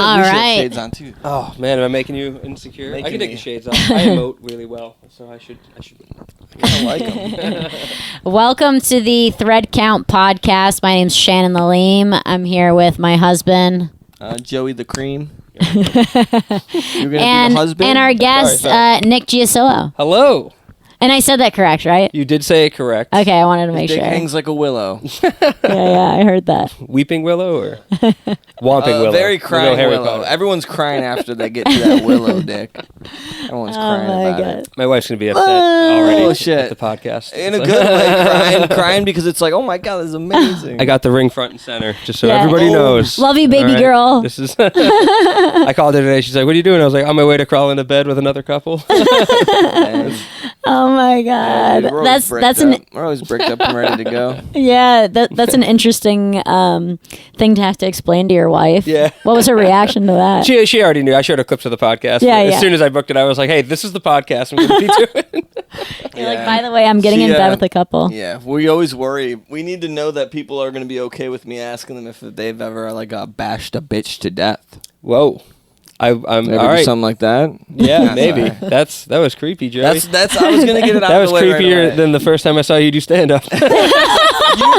All we should have right. shades on too. Oh man, am I making you insecure? I can Making take me. the shades off. I emote really well, so I should. I like them. Welcome to the Thread Count podcast. My name's Shannon Laleem. I'm here with my husband. Joey the Cream. You're gonna be the husband? And our guest, Sorry. Nick Giasullo. Hello. And I said that correct, right? You did say it correct. Okay, I wanted to make Dick sure. hangs like a willow. Yeah, I heard that. Weeping willow or Whomping willow? Very We'll go crying Harry willow. Potter. Everyone's crying after they get to that willow dick. Everyone's crying about it. My wife's gonna be upset already Oh, at shit. the podcast. In a good way, crying because it's like, oh my god, this is amazing. I got the ring front and center, just so Yeah. everybody Oh. knows. Love you, baby All right? girl. This is. I called her today. She's like, "What are you doing?" I was like, "On my way to crawl into bed with another couple." Man. Oh my god. Dude, we're always That's bricked an up. We're always bricked up and ready to go. yeah, that's an interesting thing to have to explain to your wife. Yeah. What was her reaction to that? She already knew. I showed her clips of the podcast. Yeah, As yeah. soon as I booked it, I was like, "Hey, this is the podcast I'm going to be doing." You're like, by the way, I'm getting in bed with a couple. Yeah, we always worry. We need to know that people are going to be okay with me asking them if they've ever bashed a bitch to death. Whoa. I'm Ever all do right. something like that? Yeah, maybe. Sorry. That was creepy, Joey. That's. I was gonna get it out That of was the way. creepier right away. than the first time I saw you do stand up.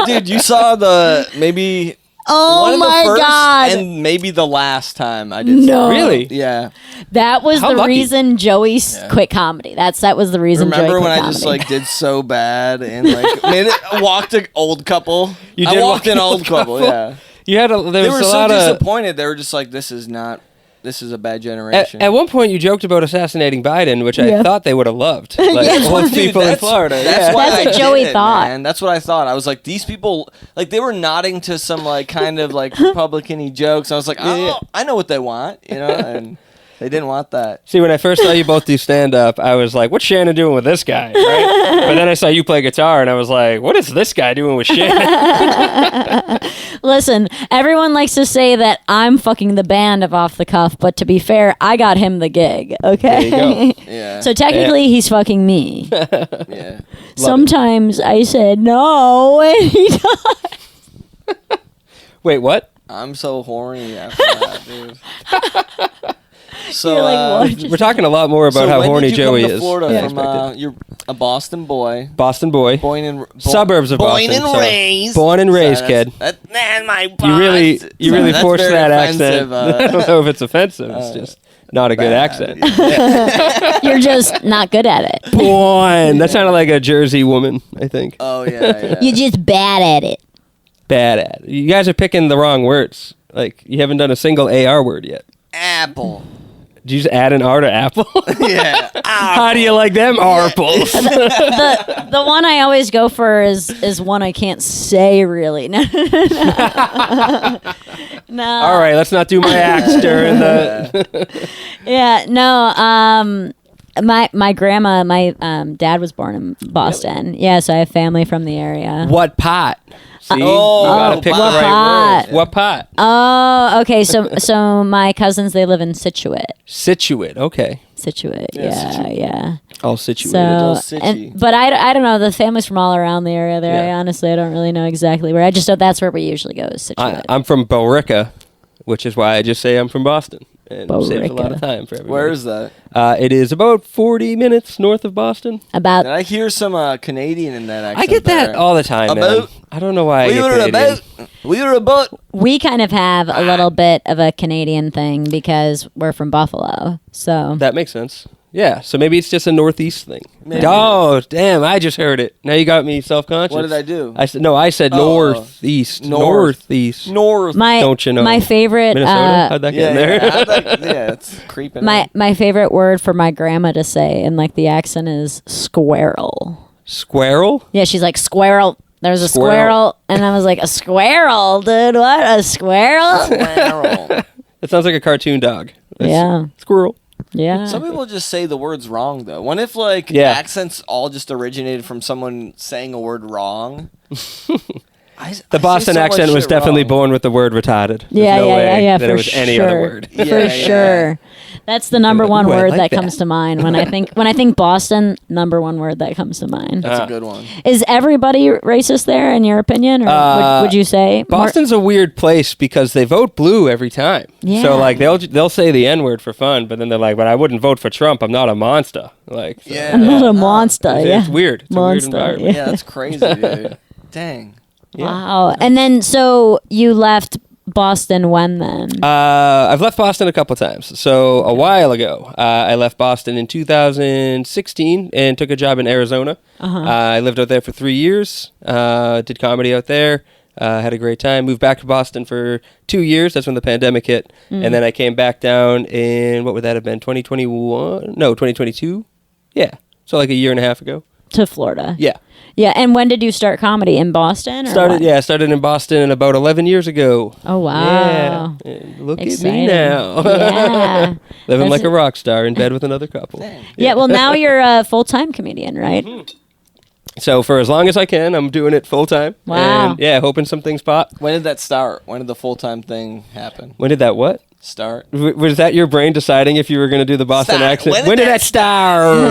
Dude, you saw maybe Oh one of my the first god. and maybe the last time I did. No. Really? Yeah. That was How the lucky. reason Joey Yeah. quit comedy. That was the reason Remember Joey when quit I just comedy. did so bad and walked an old couple? You I did walked walk an an old old couple. couple? Yeah. You had there They was were a so lot of. disappointed. They were just like, "This is a bad generation." At one point, you joked about assassinating Biden, which Yeah. I thought they would have loved. Like That's old what- dude, people in that's- Florida. That's yeah. why That's I what did Joey it, thought. Man. That's what I thought. I was like, these people, like they were nodding to some kind of Republican-y jokes. I was like, I know what they want, and they didn't want that. See, when I first saw you both do stand up, I was like, "What's Shannon doing with this guy?" Right? But then I saw you play guitar, and I was like, "What is this guy doing with Shannon?" Listen, everyone likes to say that I'm fucking the band of Off the Cuff, but to be fair, I got him the gig, okay? There you go. Yeah. So technically, he's fucking me. Yeah. Sometimes I said no, and he does. Wait, what? I'm so horny after that, dude. So, You're like, what? We're talking a lot more about so how when horny did you Joey come to is. Florida than I from, expected. you're a Boston boy. Boston boy. Suburbs of Boston. Born and so- raised. Born and raised, So kid. Man, my You really Sorry, that's forced very that offensive, accent. I don't know if it's offensive. It's just not a good accent. You're just not good at it. Born. That sounded like a Jersey woman, I think. Oh yeah. You're just bad at it. Bad at it. You guys are picking the wrong words. Like, you haven't done a single AR word yet. Apple. Did you just add an R to apple? Yeah. How do you like them apples? The one I always go for is one I can't say really. No. No. All right, let's not do my axe during the... Yeah, no. My grandma, my dad was born in Boston. Yeah, so I have family from the area. What pot? See? You Oh, gotta pick the what right pot? words. What pot? Oh, okay. So my cousins, they live in Scituate. Situate. Okay. Scituate. Yeah, Yeah, Scituate. yeah. All situated. So, all Scituate. but I don't know. The family's from all around the area there. Yeah. I honestly, I don't really know exactly where. I just know that's where we usually go, is Scituate. I'm from Borica, which is why I just say I'm from Boston. And saves a lot of Borica. time for everybody. Where is that? It is about 40 minutes north of Boston. Did About I hear some Canadian in that accent? I get that there? all the time, man. About- I don't know why I We get were Canadian. about. We were about. we kind of have a little bit of a Canadian thing because we're from Buffalo. So That makes sense. Yeah, so maybe it's just a Northeast thing. Maybe. Oh, damn, I just heard it. Now you got me self-conscious. What did I do? I said Oh, Northeast. Northeast. North. Don't you know? my favorite Minnesota? How'd that get Yeah, in there? yeah, it's creeping. my favorite word for my grandma to say in like the accent is squirrel. Squirrel? Yeah, she's like squirrel. There's a Squirrel. squirrel, and I was like, a squirrel, dude. What, a squirrel? Squirrel. That sounds like a cartoon dog. That's Yeah. Squirrel. Yeah. Some people just say the words wrong though. What if Yeah. accents all just originated from someone saying a word wrong? The Boston accent was definitely born with the word retarded. There's no way that it was any other word. For sure. That's the number one word that comes to mind when I think Boston. Number one word that comes to mind. That's a good one. Is everybody racist there, in your opinion, or would you say Boston's a weird place because they vote blue every time? Yeah. So like they'll say the N word for fun, but then they're like, "But I wouldn't vote for Trump. I'm not a monster." Like, so. I'm not a monster. It's weird. It's monster, a weird environment. Yeah, that's crazy, dude. Dang. Yeah. Wow. And then so you left Boston when then? I've left Boston a couple times. So a while ago, I left Boston in 2016 and took a job in Arizona. I lived out there for 3 years, did comedy out there, had a great time. Moved back to Boston for 2 years. That's when the pandemic hit. And then I came back down in, what would that have been, 2021? No, 2022? Yeah. So like a year and a half ago. To Florida. Yeah. Yeah, and when did you start comedy? In Boston? Or Started what? in Boston about 11 years ago. Oh, wow. Yeah. Look Exciting. at me now. Yeah. Living like a rock star in bed with another couple. Yeah, well, now you're a full-time comedian, right? So for as long as I can, I'm doing it full time. Wow. And yeah, hoping some things pop. When did that start? When did the full-time thing happen? When did that what? Start? Was that your brain deciding if you were going to do the Boston Start. accent? When did that start?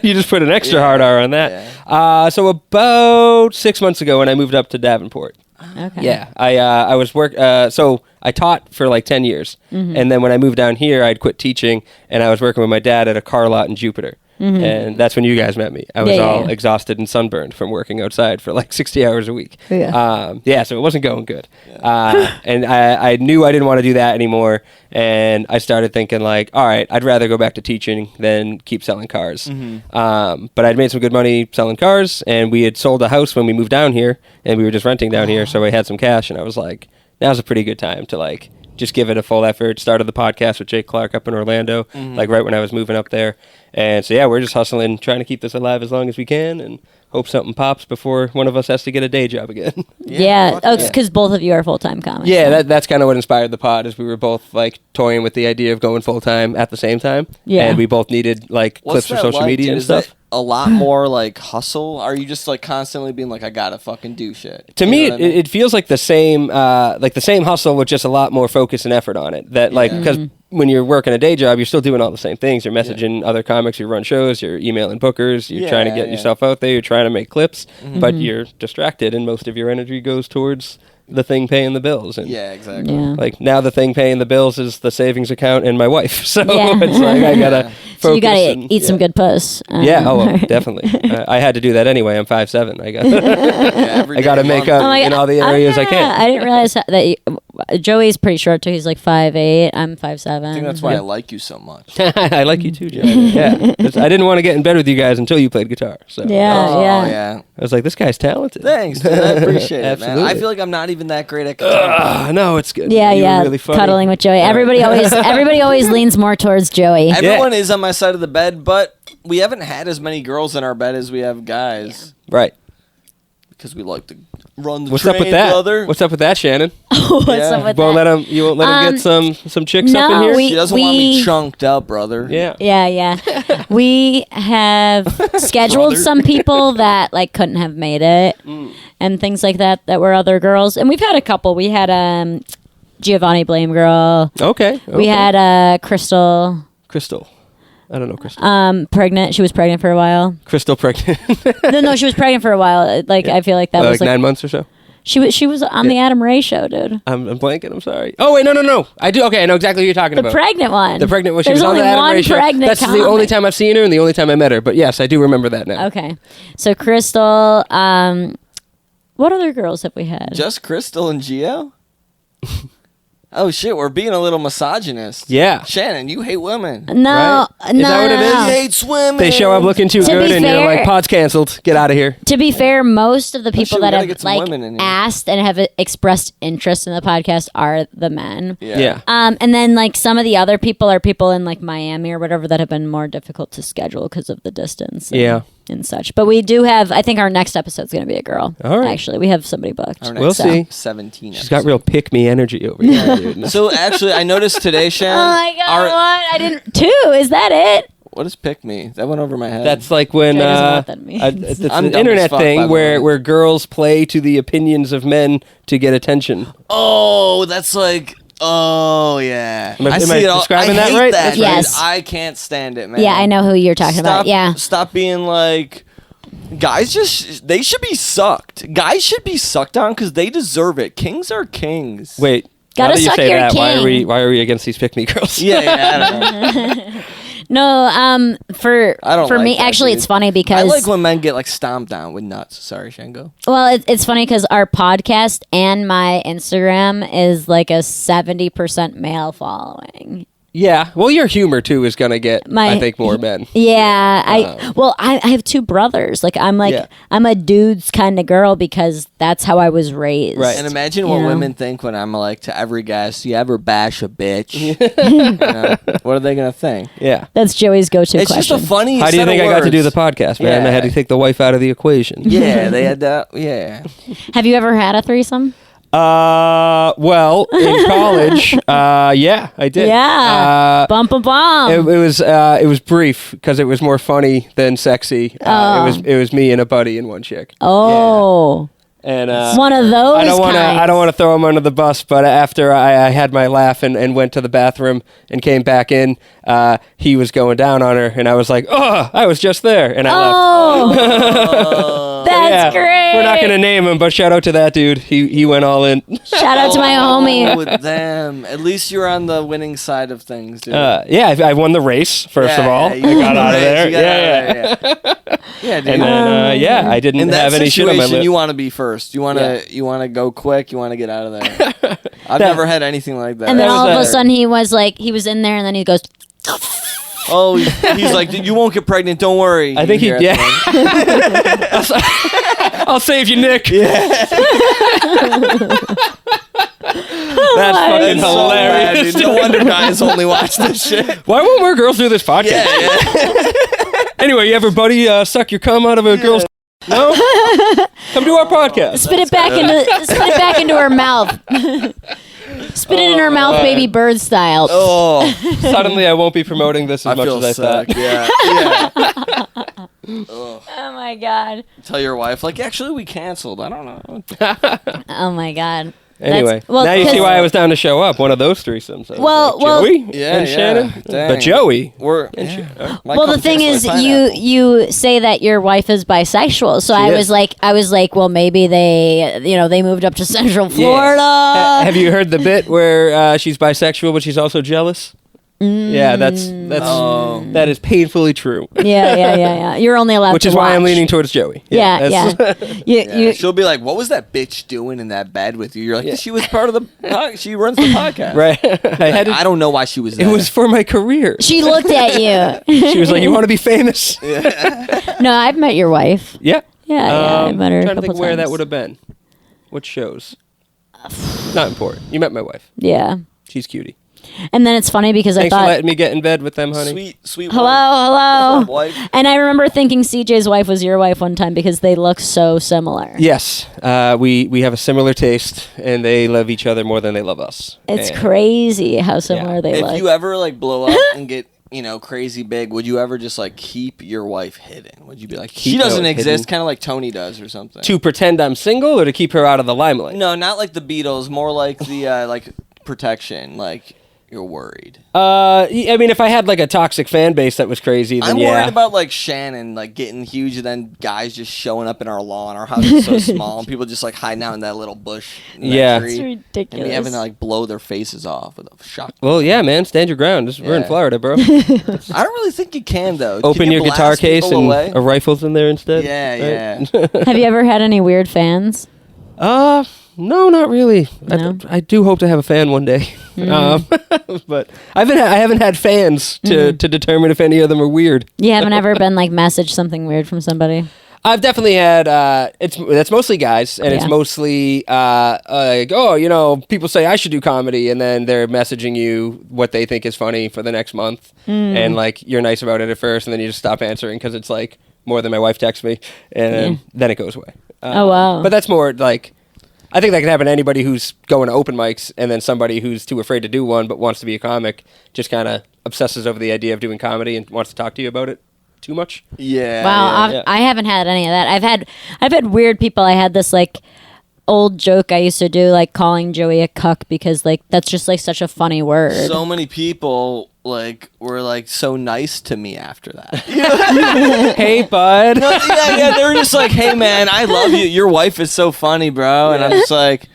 You just put an extra hard R on that. Yeah. So about 6 months ago when I moved up to Davenport. Okay. Yeah, I was so I taught for like 10 years. And then when I moved down here, I'd quit teaching and I was working with my dad at a car lot in Jupiter. And that's when you guys met me. I was all exhausted and sunburned from working outside for like 60 hours a week. Yeah. So it wasn't going good. And I knew I didn't want to do that anymore. And I started thinking like, all right, I'd rather go back to teaching than keep selling cars. But I'd made some good money selling cars, and we had sold a house when we moved down here, and we were just renting down here, so I had some cash, and I was like, now's a pretty good time to like just give it a full effort. Started the podcast with Jake Clark up in Orlando, like right when I was moving up there. And so, yeah, we're just hustling, trying to keep this alive as long as we can and hope something pops before one of us has to get a day job again. Yeah. Oh, it's because both of you are full-time comics. Yeah, that's kind of what inspired the pod, is we were both like toying with the idea of going full-time at the same time. Yeah. And we both needed like clips for social media and stuff. A lot more like hustle? Are you just like constantly being like, I gotta fucking do shit? To me, it feels like the same hustle with just a lot more focus and effort on it. That like, because when you're working a day job, you're still doing all the same things. You're messaging other comics, you run shows, you're emailing bookers, you're trying to get yourself out there, you're trying to make clips, but you're distracted and most of your energy goes towards the thing paying the bills. And exactly. Yeah. like now the thing paying the bills is the savings account and my wife. So Yeah. it's like I gotta focus. So you gotta eat some good puss. Well, definitely. I had to do that anyway. I'm 5'7". I got Every I got to day, make mom. up in all the areas I can. I didn't realize that Joey's pretty short too. He's like 5'8". I'm 5'7". I think that's why I like you so much. I like you too, Joe. Yeah, 'cause I didn't want to get in bed with you guys until you played guitar. So Yeah. I was like, this guy's talented. Thanks, dude. I appreciate it, man. Absolutely. I feel like I'm not even that great at guitar. No, it's good. Yeah, You were yeah. really funny. Cuddling with Joey. Everybody always leans more towards Joey. Everyone is on my side of the bed, but we haven't had as many girls in our bed as we have guys. Right. Because we like to run the What's train, up with that? brother. What's up with that, Shannon? What's up with that? You won't let him get some chicks up in no, here? She doesn't want me chunked up, brother. Yeah. Yeah. We have scheduled some people that like couldn't have made it and things like that were other girls. And we've had a couple. We had Giovanni Blame Girl. Okay. We had Crystal. I don't know Crystal. Pregnant. She was pregnant for a while. Crystal pregnant. No, she was pregnant for a while. Like I feel like that was like 9 months or so. She was on the Adam Ray show, dude. I'm blanking. I'm sorry. Oh wait, no. I do. Okay, I know exactly what you're talking about. The pregnant one. The pregnant one. She There's was on only the Adam one Ray show. pregnant That's comic. the only time I've seen her and the only time I met her. But yes, I do remember that now. Okay, so Crystal. What other girls have we had? Just Crystal and Gio? Oh shit, we're being a little misogynist. Yeah. Shannon, you hate women. No, Right? Is that what it is? no. He hates women. They show up looking too To good, be and you're fair- like, "Pod's canceled. Get out of here." To be fair, most of the people shit, we that gotta have get some women in here. asked and have expressed interest in the podcast are the men. Yeah. And then like some of the other people are people in like Miami or whatever that have been more difficult to schedule because of the distance. And such. But we do have. I think our next episode's going to be a girl. All right. Actually, we have somebody booked. Our We'll next see. 17 She's got real pick me energy over here, dude. So actually, I noticed today, Shannon. Oh my god! What? I didn't. 2? Is that it? What is pick me? That went over my head. That's like when Trey doesn't know what that means. it's I'm an dumb internet as fuck, by thing the where way. girls play to the opinions of men to get attention. Oh, that's like. Oh yeah. Am I see it all. describing I that hate right? That, That's dude. right. Yes. I can't stand it, man. Yeah, I know who you're talking about. Yeah. Stop being like. Guys they should be sucked. Guys should be sucked on because they deserve it. Kings are kings. Wait. Gotta now that you suck say your that, king. why are we against these pick me girls? Yeah, I don't know. No, for I don't for like me, that, actually, dude. it's funny because I like when men get like stomped down with nuts. Sorry, Shango. well, it's funny because our podcast and my Instagram is like a 70% male following. Yeah. Well, your humor too is gonna get, I think, more men. Yeah, I have two brothers. Like I'm Yeah. I'm a dude's kind of girl because that's how I was raised. Right. And imagine what Yeah. women think when I'm like to every guest, you ever bash a bitch? You know, what are they gonna think? Yeah. That's Joey's go-to It's question. just a funny. How do you set think of I got to do the words. podcast, man? Yeah. I had to take the wife out of the equation. Yeah, they had that. Yeah. Have you ever had a threesome? Well, in college, yeah, I did. Yeah. Bum bum bum. It was brief because it was more funny than sexy. It was me and a buddy and one chick. Oh. And One of those I don't kinds. want to throw him under the bus, but after I had my laugh and went to the bathroom and came back in, he was going down on her, and I was like, "Oh, I was just there," and I left. Oh. That's Yeah. great. We're not gonna name him, but shout out to that dude. He went all in. Shout out to my homie. With them, at least you're on the winning side of things, dude. Yeah, I won the race first of all. I you got out of there. you got Yeah. out of there, yeah. Yeah, dude. And then I didn't in that have any shit on my situation, lip. you want to be first. You want to go quick. You want to get out of there. I've never had anything like that. And then That was all of a better. sudden he was in there and then he goes, Oh, he's like, you won't get pregnant. Don't worry. I think he You did. hear it then. I'll save you, Nick. That's fucking It's so bad, hilarious. dude. No wonder guys only watch this shit. Why won't more girls do this podcast? Yeah. Anyway, you ever buddy suck your cum out of a girl's? No. Come do our podcast. spit it back into her mouth. Spit it in her mouth, baby bird style. Oh, Suddenly, I won't be promoting this as I much feel as I sick. thought. Yeah. Oh my god. Tell your wife, like, actually, we canceled. I don't know. Oh my god. Anyway, Well, now you see 'cause- why I was down to show up. One of those threesomes. I was Well- like, well- Joey Yeah, and yeah. Shannon, Dang. but Joey. We're. And Yeah. Shannon. Might Well, come the thing taste is, like pineapple. you say that your wife is bisexual, so I is. was like, well, maybe they moved up to Central Florida. Have you heard the bit where she's bisexual but she's also jealous? Yeah, that's that is painfully true. Yeah. You're only allowed Which to is why I'm watch. leaning towards Joey. Yeah. that's- You, She'll be like, "What was that bitch doing in that bed with you?" You're like, "She was part of the. She runs the podcast." Right. I had I don't know why she was it there. was for my career. she looked at you. She was like, "You want to be famous?" No, I've met your wife. Yeah. Yeah, I met her a trying to couple think where that times. would have been. What shows? Not important. You met my wife. Yeah. She's cutie. And then it's funny because Thanks I for thought, letting me get in bed with them, honey. sweet. hello. What's up, wife? And I remember thinking CJ's wife was your wife one time because they look so similar. Yes, we have a similar taste, and they love each other more than they love us. It's And crazy how similar they If look. you ever like blow up and get crazy big, would you ever just like keep your wife hidden? Would you be like, she Keep doesn't her exist, hidden? kind of like Tony does or something? To pretend I'm single, or to keep her out of the limelight? No, not like the Beatles. More like the like protection. Like you're worried. I mean, if I had like a toxic fan base that was crazy, then I'm yeah. worried about like Shannon like getting huge and then guys just showing up in our lawn. Our house is so small and people just like hiding out in that little bush. In that Yeah. tree, It's and ridiculous. me having to like blow their faces off with a shock. Well, yeah, man, stand your ground. We're in Yeah. Florida, bro. I don't really think you can though. Can Open you your guitar blast case people and away? a rifle's in there instead. Yeah, right? Have you ever had any weird fans? No, not really. No? I do hope to have a fan one day, but I haven't had fans to determine if any of them are weird. You haven't ever been like messaged something weird from somebody? I've definitely had. That's mostly guys, and it's Yeah. mostly like, oh, people say I should do comedy, and then they're messaging you what they think is funny for the next month, and like you're nice about it at first, and then you just stop answering because it's like more than my wife texts me, and then it goes away. Oh, wow. But that's more like. I think that can happen to anybody who's going to open mics, and then somebody who's too afraid to do one but wants to be a comic just kind of obsesses over the idea of doing comedy and wants to talk to you about it too much. Yeah. Wow, yeah. I haven't had any of that. I've had weird people. I had this like old joke I used to do, like calling Joey a cuck because like that's just like such a funny word. So many people like were like so nice to me after that. Hey, bud. No, yeah, they were just like, "Hey, man, I love you. Your wife is so funny, bro." And I'm just like,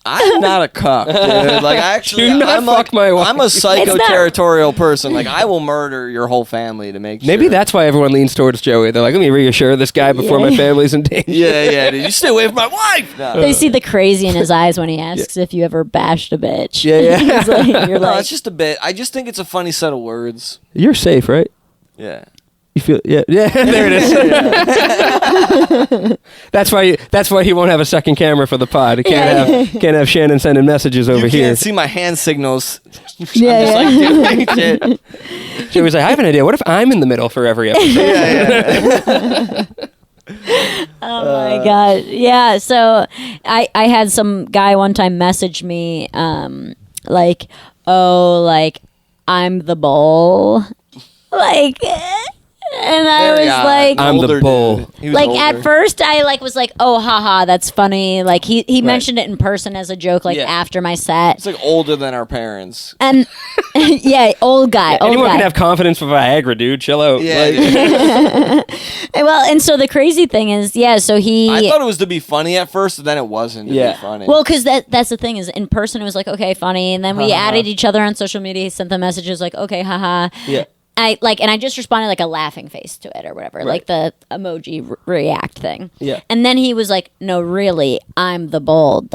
I'm not a cuck, dude. Like, actually, Do not I'm fuck like, my wife. I'm a It's psycho-territorial person. Like, I will murder your whole family to make Maybe sure. that's why everyone leans towards Joey. They're like, let me reassure this guy before my family's in danger. Yeah, dude. You stay away from my wife. No. They see the crazy in his eyes when he asks if you ever bashed a bitch. Yeah. He's like, you're No, like, it's just a bit. I just think it's a funny set of words. You're safe, right? Yeah. You feel, yeah, there it is. That's why he won't have a second camera for the pod. He can't have Shannon sending messages over You here. can't see my hand signals. yeah, I'm just like doing shit. Joey's like, I have an idea. What if I'm in the middle for every episode? Oh my god. Yeah, so I had some guy one time message me like, "Oh, like I'm the bull." Like and I was like I'm the older bull. dude. He was like older. at first I like was like, "Oh, haha, that's funny." Like he mentioned it in person as a joke like Yeah. after my set. It's like older than our parents. And yeah, old guy. Anyone can have confidence with Viagra, dude. Chill out. Yeah, Like- dude. Well, and so the crazy thing is, yeah, so he I thought it was to be funny at first, and then it wasn't to Yeah. be funny. well, because that's the thing is in person it was like, okay, funny, and then we added each other on social media, sent the messages like, okay, haha. yeah. I like, and I just responded like a laughing face to it or whatever, like the emoji react thing. Yeah. And then he was like, "No, really, I'm the bull." ...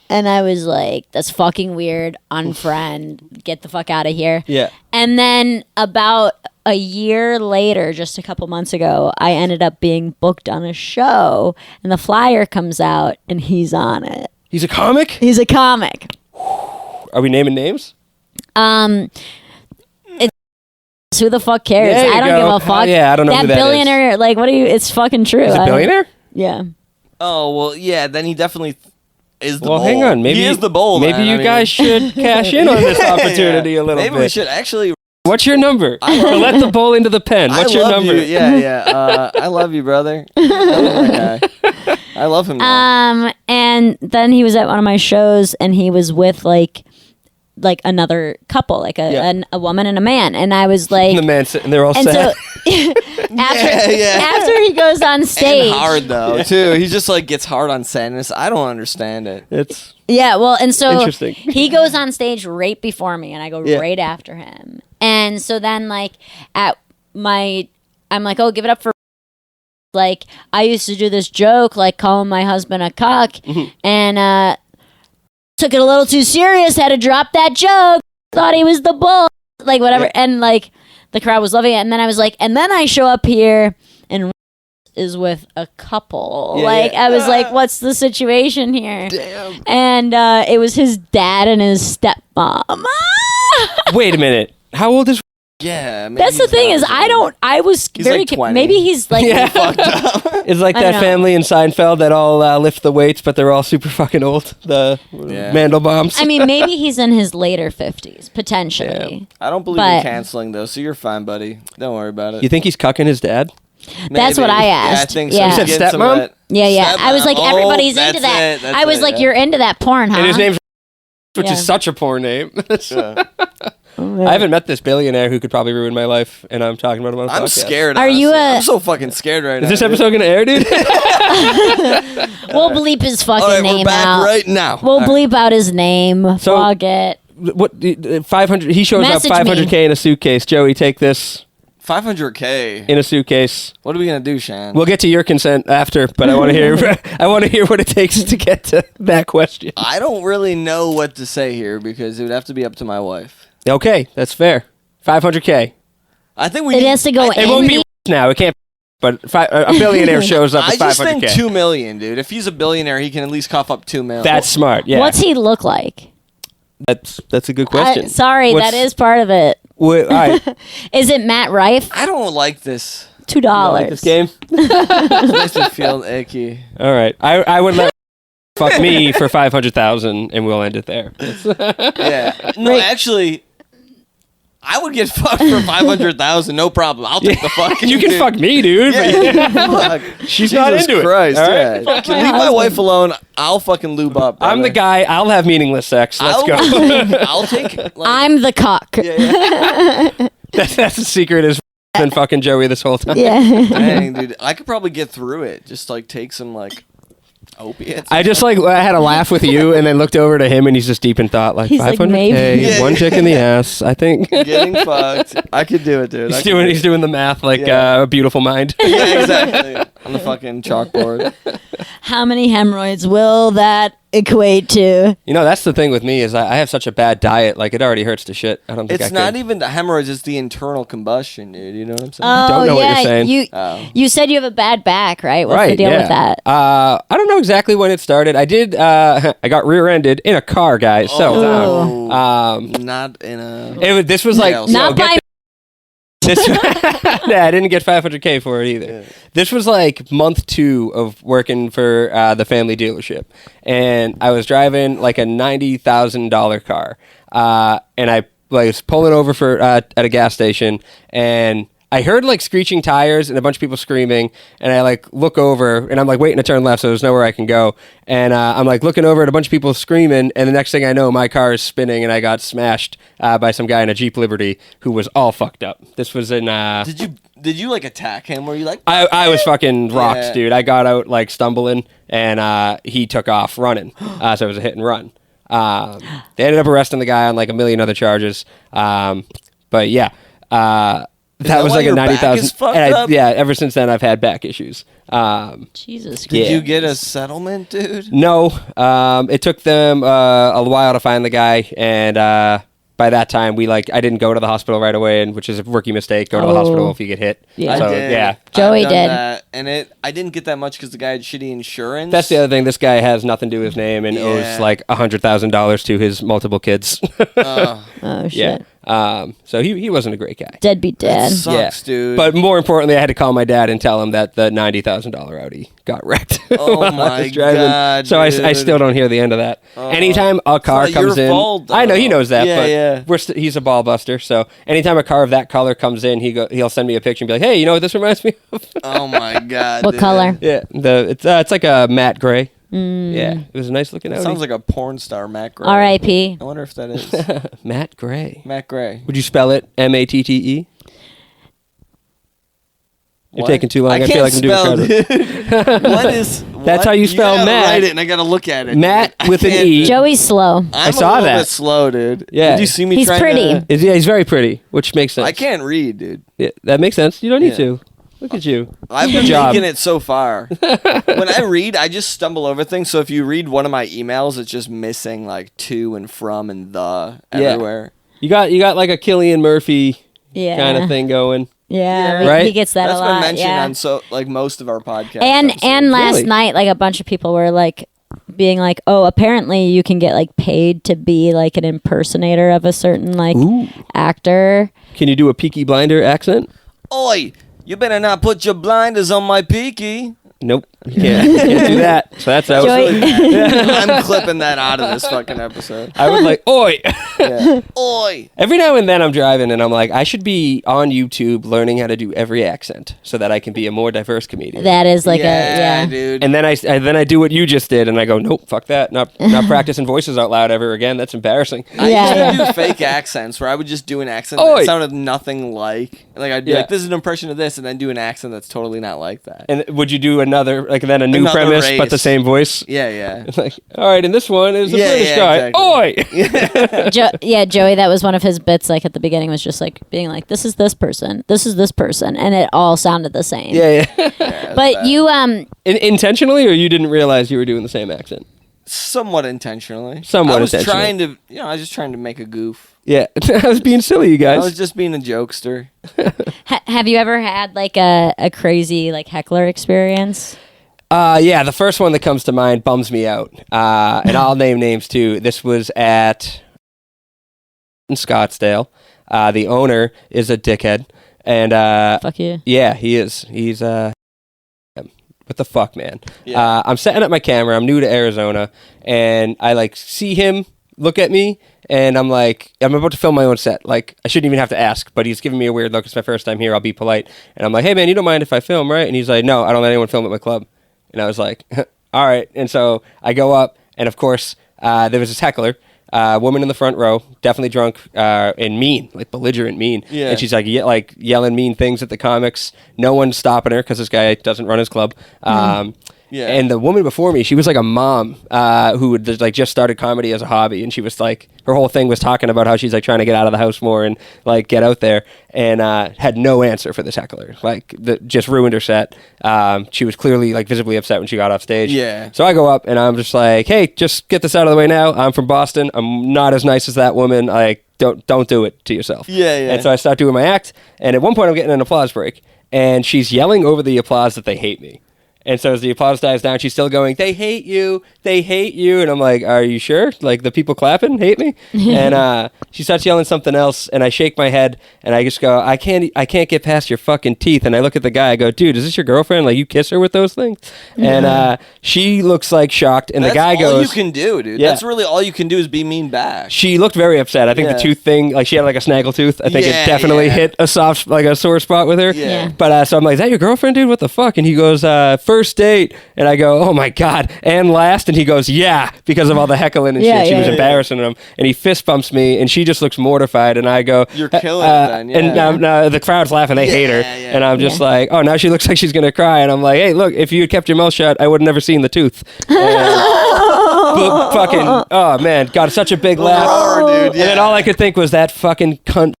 And I was like, "That's fucking weird. Unfriend. Get the fuck out of here." Yeah. And then about a year later, just a couple months ago, I ended up being booked on a show, and the flyer comes out, and he's on it. He's a comic? He's a comic. Are we naming names? Who the fuck cares? There you I don't go. give a fuck. Yeah, I don't know that who that is. billionaire. Like, what are you? It's fucking true. He's a billionaire? Yeah. oh well, yeah. Then he definitely is the Well, bull. hang on. Maybe he is the bull. Maybe then. you I mean- guys should cash in on this opportunity a little Maybe bit. we should actually. What's your number? Let the bull into the pen. What's I your love number? You. Yeah. I love you, brother. I love that guy. I love him. Now. And then he was at one of my shows, and he was with like another couple, like a woman and a man, and I was like, The man sitting there all and sad. so after he goes on And stage, hard though too. He just like gets hard on sadness. I don't understand it. It's yeah, well, and so Interesting. he goes on stage right before me, and I go Yeah. right after him, and so then like I'm like, "Oh, give it up for." Like, I used to do this joke, like calling my husband a cuck, and took it a little too serious, had to drop that joke, thought he was the bull, like whatever. Yeah. And like the crowd was loving it. And then I was like, and then I show up here and is with a couple. Yeah, like, yeah. I was like, what's the situation here? damn. And it was his dad and his stepmom. Wait a minute. How old is? Yeah. Maybe That's the he's thing not- is, I was He's very, like 20. maybe he's like, Yeah. Fucked up. It's like I that don't know. family in Seinfeld that all lift the weights, but they're all super fucking old. The Yeah. Mandelbaums. I mean, maybe he's in his later 50s, potentially. I don't believe But- in canceling though, so you're fine, buddy. Don't worry about it. You think he's cucking his dad? That's Maybe. what I Yeah, asked. I think so. Yeah. You said Getting some stepmom? of that- Yeah. I was like, Stepmom. everybody's Oh, into that's that. it, that's I was it, like, yeah. you're into that porn, huh? And his name's which Yeah. is such a poor name. Yeah. I haven't met this billionaire who could probably ruin my life, and I'm talking about him on a I'm podcast. scared. Are you honestly. a- I'm so fucking scared right now. Is this dude. episode going to air, dude? We'll bleep his fucking All right, name we're back out. right now. We'll All right. bleep out his name. So- Fuck it. What 500? He shows Message up me. 500K in a suitcase. Joey, take this 500K. in a suitcase. What are we gonna do, Shan? We'll get to your consent after, but I want to hear. I want to hear what it takes to get to that question. I don't really know what to say here because it would have to be up to my wife. Okay, that's fair. 500K. I think we. It need- has to go It won't be now. It can't. But a billionaire shows up I with just 500K. think 2 million, dude. If he's a billionaire, he can at least cough up 2 million. That's smart. Yeah, What's he look like? that's a good question. Sorry, What's- that is part of it. All right, Is it Matt Rife? I don't like this. $2. like this game. It makes me feel icky. All right, I would let fuck me for 500,000, and we'll end it there. Yeah. No, Right. actually, I would get fucked for 500,000, no problem. I'll take the fucking. You can fuck me, dude. Fuck. She's Jesus not into Christ, it. All right? yeah. Can leave my wife alone. I'll fucking lube up. I'm the guy. I'll have meaningless sex. Let's go. I'll take. Like, I'm the cock. That's the secret. Is been fucking Joey this whole time. Yeah. dang, dude, I could probably get through it. Just like take some like opiates. I just like I had a laugh with you, and then looked over to him, and he's just deep in thought, like He's like, 500K, maybe. Yeah. one dick in the ass. I think Getting fucked. I could do it, dude. he's doing the math like Yeah. a beautiful mind. Yeah, exactly. On the fucking chalkboard. How many hemorrhoids will that equate to? You know, that's the thing with me is I have such a bad diet. Like it already hurts to shit. I don't think It's I not could. even the hemorrhoids. It's the internal combustion, dude. You know what I'm saying? Oh, don't know what yeah. you're saying. You said you have a bad back, right? What's the deal with that? I don't know exactly when it started. I did. I got rear-ended in a car, guys. So, Not in a. this was like Nails. Not by this. Yeah, I didn't get 500K for it either. Yeah. This was like month 2 of working for the family dealership, and I was driving like a $90,000 car, and I was pulling over for at a gas station, and I heard like screeching tires and a bunch of people screaming, and I like look over and I'm like waiting to turn left, so there's nowhere I can go, and I'm like looking over at a bunch of people screaming, and the next thing I know, my car is spinning, and I got smashed by some guy in a Jeep Liberty who was all fucked up. This was in. Did you like attack him? Were you like? I was fucking rocked, Yeah. dude. I got out like stumbling, and he took off running. So it was a hit and run. They ended up arresting the guy on like a million other charges. But yeah, that was why like a your back 90,000. is fucked And up? yeah, ever since then I've had back issues. Jesus Christ. Did you get a settlement, dude? No, it took them a while to find the guy, and by that time I didn't go to the hospital right away, and which is a rookie mistake. Go to the hospital if you get hit. Yeah. So, I did. yeah. Joey I've done did. that, and I didn't get that much because the guy had shitty insurance. That's the other thing. This guy has nothing to do with his name and owes Yeah. like $100,000 to his multiple kids. Oh, shit. Yeah. So he wasn't a great guy. Deadbeat dad. Sucks, dude. But more importantly, I had to call my dad and tell him that the $90,000 Audi got wrecked. Oh while I my was driving. God, So I dude. still don't hear the end of that. Anytime a car not your comes in, fault, I know he though. knows that, Yeah, but yeah. he's a ball buster. So anytime a car of that color comes in, he'll send me a picture and be like, "Hey, you know what this reminds me of?" Oh my god. What dude. color? Yeah, it's like a matte gray. Yeah, it was a nice looking Audi. Sounds like a porn star, Matt Gray. R.I.P. I wonder if that is Matte Gray. Matt Gray. Would you spell it Matte? You're What? taking too long. I can't feel like I'm doing spell, crowd. dude. What is? That's how you spell gotta Matt. Write it, and I gotta look at it. Matt I with an can't- E. Joey's slow. I'm saw a little that. bit slow, dude. Yeah. Did you see me? He's trying pretty. To, Yeah, he's very pretty, which makes sense. I can't read, dude. Yeah, that makes sense. You don't need Yeah. to. Look at you. I've Good been job. making it so far. When I read, I just stumble over things. So if you read one of my emails, it's just missing like to and from and the everywhere. You got like a Cillian Murphy Yeah. kind of thing going. Yeah. Right? He gets that That's a been lot. mentioned Yeah. on so like most of our podcasts. And episodes. last Really? night, like a bunch of people were like being like, "Oh, apparently you can get like paid to be like an impersonator of a certain like Ooh. actor." Can you do a Peaky Blinder accent? Oi, you better not put your blinders on my peaky. Nope. You can't do that. So that's out. Joey- I'm clipping that out of this fucking episode. I was like, oi. Yeah. Oi. Every now and then I'm driving and I'm like, I should be on YouTube learning how to do every accent so that I can be a more diverse comedian. That is like yeah. dude. And then I do what you just did, and I go, nope, fuck that. Not practicing voices out loud ever again. That's embarrassing. I Yeah, used to do fake accents where I would just do an accent Oi. that sounded nothing like. Like I'd be Yeah. like, "This is an impression of this," and then do an accent that's totally not like that. And would you do another, like then a new Another premise, but race. the same voice? Yeah, yeah. Like, all right, and this one is the Yeah, British yeah, guy. exactly. Oi! Joey, that was one of his bits. Like at the beginning, was just like being like, "This is this person, this is this person," and it all sounded the same. Yeah. But you Intentionally, or you didn't realize you were doing the same accent? Somewhat intentionally. Somewhat I was intentionally. trying to, I was just trying to make a goof. Yeah, I was being silly, you I guys. was just being a jokester. have you ever had like a crazy like heckler experience? Yeah, the first one that comes to mind bums me out. And I'll name names too. This was at in Scottsdale. The owner is a dickhead. And Fuck you. yeah, he is. He's what the fuck, man? Yeah. I'm setting up my camera. I'm new to Arizona, and I like see him look at me, and I'm like, I'm about to film my own set. Like, I shouldn't even have to ask, but he's giving me a weird look. It's my first time here. I'll be polite. And I'm like, hey, man, you don't mind if I film, right? And he's like, no, I don't let anyone film at my club. And I was like, all right. And so I go up, and of course, there was this heckler. Woman in the front row, definitely drunk and mean, like belligerent mean. Yeah. And she's like, yelling mean things at the comics. No one's stopping her because this guy doesn't run his club. Yeah. And the woman before me, she was like a mom who had like just started comedy as a hobby, and she was like, her whole thing was talking about how she's like trying to get out of the house more and like get out there, and had no answer for this heckler. Like, just ruined her set. She was clearly like visibly upset when she got off stage. Yeah. So I go up and I'm just like, hey, just get this out of the way now. I'm from Boston. I'm not as nice as that woman. Like, don't do it to yourself. Yeah, yeah. And so I start doing my act, and at one point I'm getting an applause break, and she's yelling over the applause that they hate me. And so as the applause dies down, she's still going, they hate you, they hate you. And I'm like, are you sure? Like, the people clapping hate me? And she starts yelling something else, and I shake my head, and I just go, I can't get past your fucking teeth. And I look at the guy, I go, dude, is this your girlfriend? Like, you kiss her with those things? And she looks like shocked, and That's the guy goes... all you can do, dude. Yeah. That's really all you can do is be mean back. She looked very upset. I think the Yeah. tooth thing, like, she had like a snaggle tooth. I think Yeah, it definitely yeah. hit a soft, like a sore spot with her. Yeah. But so I'm like, is that your girlfriend, dude? What the fuck? And he goes, first date. And I go, oh my God. And last? And he goes, yeah, because of all the heckling and Yeah, shit. She yeah, was yeah. embarrassing him. And he fist bumps me, and she just looks mortified. And I go, You're killing it then, yeah. And the crowd's laughing. They hate her. Yeah, yeah. And I'm just like, oh, now she looks like she's going to cry. And I'm like, hey, look, if you had kept your mouth shut, I would have never seen the tooth. But fucking, oh man, got such a big laugh. Roar, dude, And then yeah. all I could think was that fucking cunt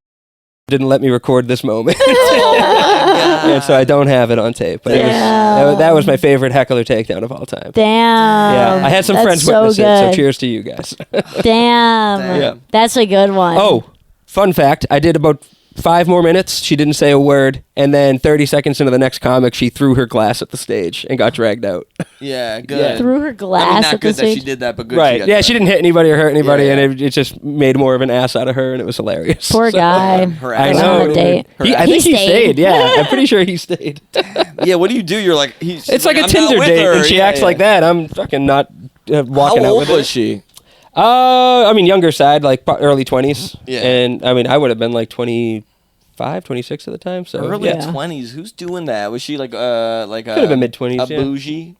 didn't let me record this moment. And so I don't have it on tape. But Damn. that was my favorite heckler takedown of all time. Damn. Yeah, I had some That's friends so witness it, so good. cheers to you guys. Damn. Yeah. That's a good one. Oh, fun fact, I did about 5 more minutes. She didn't say a word. And then 30 seconds into the next comic, she threw her glass at the stage and got dragged out. Yeah, good. Yeah. Threw her I mean, glass not at the good that stage. she did that, but good Right. got Yeah, that. she didn't hit anybody or hurt anybody, Yeah. and it just made more of an ass out of her, and it was hilarious. Poor So- guy. Her I ass Went know. on a date. I think he stayed. Yeah, I'm pretty sure he stayed. Yeah, what do you do? You're like, It's like a I'm Tinder not with date, her. and she Yeah, acts yeah. like that. I'm fucking not walking How out old with was her. she? I mean, younger side, like early 20s. Yeah. And I mean, I would have been like 25, 26 at the time. So Early yeah. 20s. Who's doing that? Was she like Could have been mid-20s, A yeah. bougie?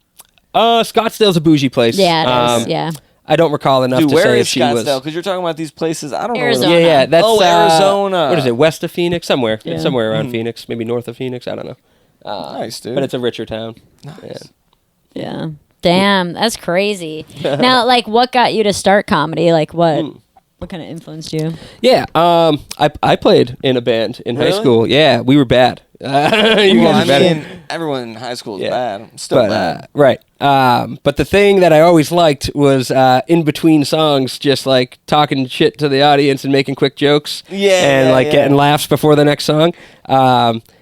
Scottsdale's a bougie place. Yeah, it is. Yeah. I don't recall enough Dude, to where say if is she was. Scottsdale? Because you're talking about these places. I don't know. Arizona. Where Yeah, that's Arizona. What is it? West of Phoenix, somewhere. Yeah. It's somewhere around Phoenix, maybe north of Phoenix. I don't know. Nice, dude. But it's a richer town. nice. Yeah. Damn, that's crazy. Now, like, what got you to start comedy? Like, what kind of influenced you? Yeah, I played in a band in high Really? school. Yeah, we were bad. You Well, guys I are better. mean, everyone in high school is Yeah. bad. I'm still But bad. right. But the thing that I always liked was in between songs, just like talking shit to the audience and making quick jokes. Yeah, and yeah, like yeah. getting laughs before the next song.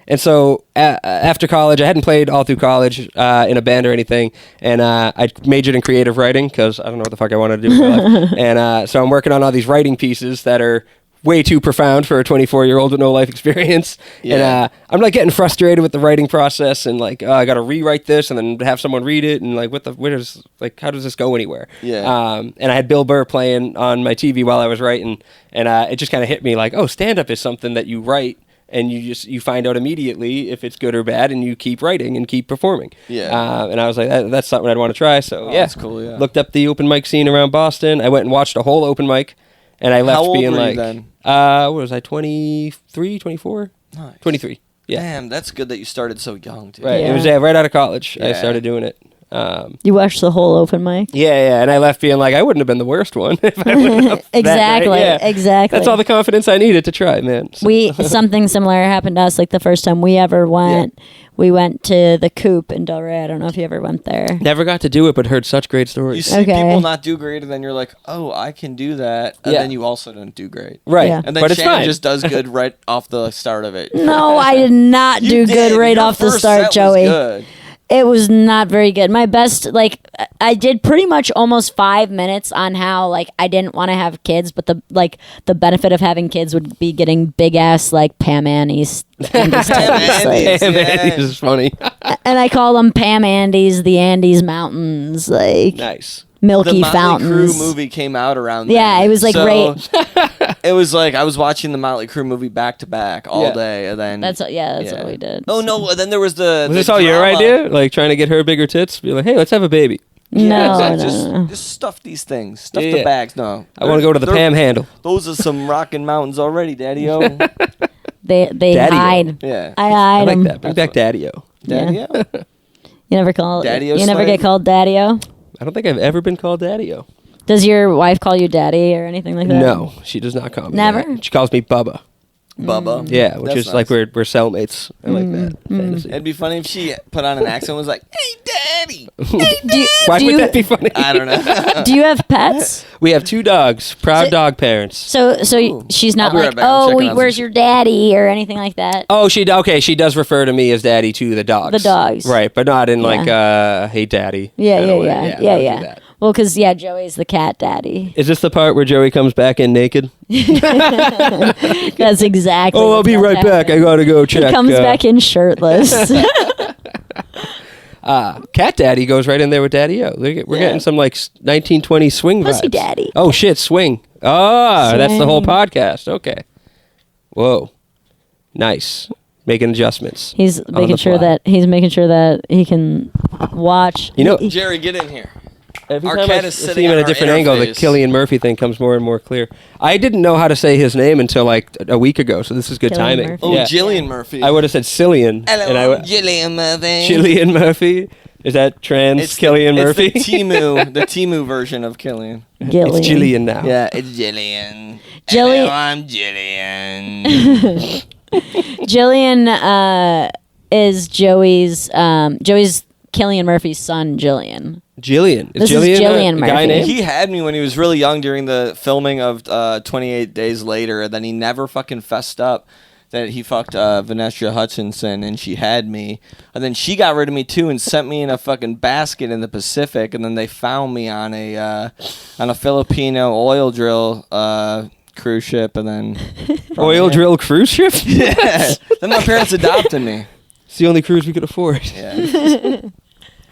And so after college, I hadn't played all through college in a band or anything, and I majored in creative writing because I don't know what the fuck I wanted to do with my life. And so I'm working on all these writing pieces that are way too profound for a 24-year-old with no life experience. Yeah. And I'm like getting frustrated with the writing process, and like I got to rewrite this and then have someone read it, and like how does this go anywhere? Yeah. And I had Bill Burr playing on my TV while I was writing, and it just kind of hit me like, oh, stand-up is something that you write and you find out immediately if it's good or bad, and you keep writing and keep performing. Yeah. And I was like, that's something I'd want to try. So That's cool, yeah. Looked up the open mic scene around Boston. I went and watched a whole open mic, and I left How old being were you like, then? what was I, 23, 24? Nice. 23. Yeah. Damn, that's good that you started so young, dude. Right. Yeah. It was right out of college. I Yeah. started doing it. You watched the whole open mic? Yeah, and I left being like, I wouldn't have been the worst one if I wouldn't have that Exactly. night. Yeah. Exactly. That's all the confidence I needed to try, man. So- Something similar happened to us. Like the first time we ever went, we went to the Coop in Delray. I don't know if you ever went there. Never got to do it, but heard such great You stories. see Okay. people not do great, and then you're like, oh, I can do that. And Yeah. then you also don't do great. Right. Yeah. And then but it's Shannon fine. just does good right off the start of it. No, I did not You do did. good right Your off the first start, set was Joey. good. It was not very good. My best, like, I did pretty much almost 5 minutes on how, like, I didn't want to have kids, but the benefit of having kids would be getting big ass like Pam Andes. Andes type of Andes. slaves. Damn, Yeah. this is funny. And I call them Pam Andes, the Andes Mountains. Like, Nice. milky the Motley fountains. Crue movie came out around Yeah, then. it was like It was like I was watching the Motley Crue movie back to back all day, and then that's what we did. Oh no! Then there was the. Was this all your idea? Like trying to get her bigger tits? Be like, hey, let's have a baby. No, just stuff these things. Stuff the bags. No, I want to go to the Panhandle. Those are some rocking mountains already, Daddy-O. They Daddy-O. hide. Yeah. I I hide like them. that. Bring back Daddy-O. Daddy-O. You never call Daddy-O You never slave? get called Daddy-O? I don't think I've ever been called Daddy-O. Does your wife call you Daddy or anything like that? No, she does not call me Never? that. She calls me Bubba. Bubba. Yeah, which That's is like nice. we're cellmates. I like that fantasy. It'd be funny if she put on an accent and was like, "Hey, Daddy." Why do would you- that be funny? I don't know. Do you have pets? We have 2 dogs, proud dog parents. So she's not I'll be like, right back. I'm oh, checking on where's some your daddy or anything like that. Oh, she does refer to me as daddy to the dogs. The dogs. Right, but not in like hey daddy. Yeah, kinda way. yeah. I don't do that. Well, because Joey's the cat daddy. Is this the part where Joey comes back in naked? That's exactly. Oh, I'll what's be right happening. back. I gotta go check. He comes back in shirtless. Cat Daddy goes right in there with Daddy-O. We're getting some like 1920s swing Pussy vibes. Daddy. Oh shit, swing. That's the whole podcast. Okay. Whoa. Nice. Making adjustments. He's on making the sure fly. that he can watch. You know, Jerry, get in here. every Our time cat I is see sitting him on at a our different angle, the interface. Killian Murphy thing comes more and more clear. I didn't know how to say his name until like a week ago, so this is good Cillian timing. Murphy. Oh, Yeah. Jillian Murphy. I would have said Cillian. Hello, I'm Jillian Murphy. Cillian Murphy. Is that trans Killian Murphy? It's the Timu version of Killian. Gillian. It's Jillian now. Yeah, it's Jillian. Jillian- Hello, I'm Jillian. Jillian is Joey's Killian Murphy's son, Jillian. Jillian. This is Jillian a guy Murphy. name? He had me when he was really young during the filming of 28 Days Later, and then he never fucking fessed up that he fucked Vanessa Hutchinson, and she had me. And then she got rid of me, too, and sent me in a fucking basket in the Pacific, and then they found me on a Filipino oil drill cruise ship, and then... Oil drill cruise ship? Yeah. Then my parents adopted me. It's the only cruise we could afford. Yeah.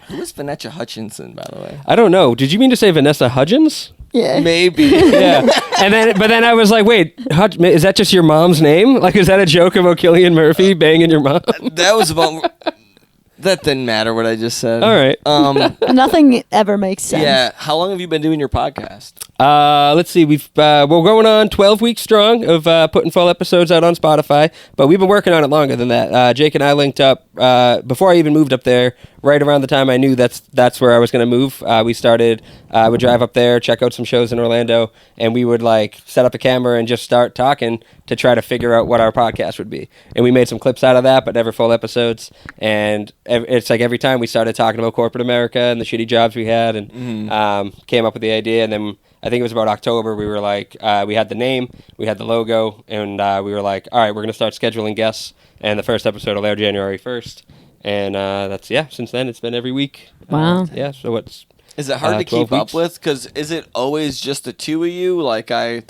Who is Vanessa Hutchinson, by the way? I don't know. Did you mean to say Vanessa Hudgens? Yeah. Maybe. Yeah. But then I was like, wait, is that just your mom's name? Like, is that a joke about Killian Murphy banging your mom? That was about... That didn't matter what I just said. All right. Nothing ever makes sense. Yeah. How long have you been doing your podcast? Let's see. We're going on 12 weeks strong of putting full episodes out on Spotify, but we've been working on it longer than that. Jake and I linked up before I even moved up there. Right around the time I knew that's where I was going to move, we started. Would drive up there, check out some shows in Orlando, and we would like set up a camera and just start talking to try to figure out what our podcast would be. And we made some clips out of that, but never full episodes. And it's like every time we started talking about corporate America and the shitty jobs we had, and came up with the idea. And then I think it was about October. We were like, we had the name, we had the logo, and we were like, all right, we're gonna start scheduling guests. And the first episode will air January 1st. And since then it's been every week. Wow. Yeah. So what's Is it hard to 12 keep up weeks. with? Because is it always just the two of you? Like I've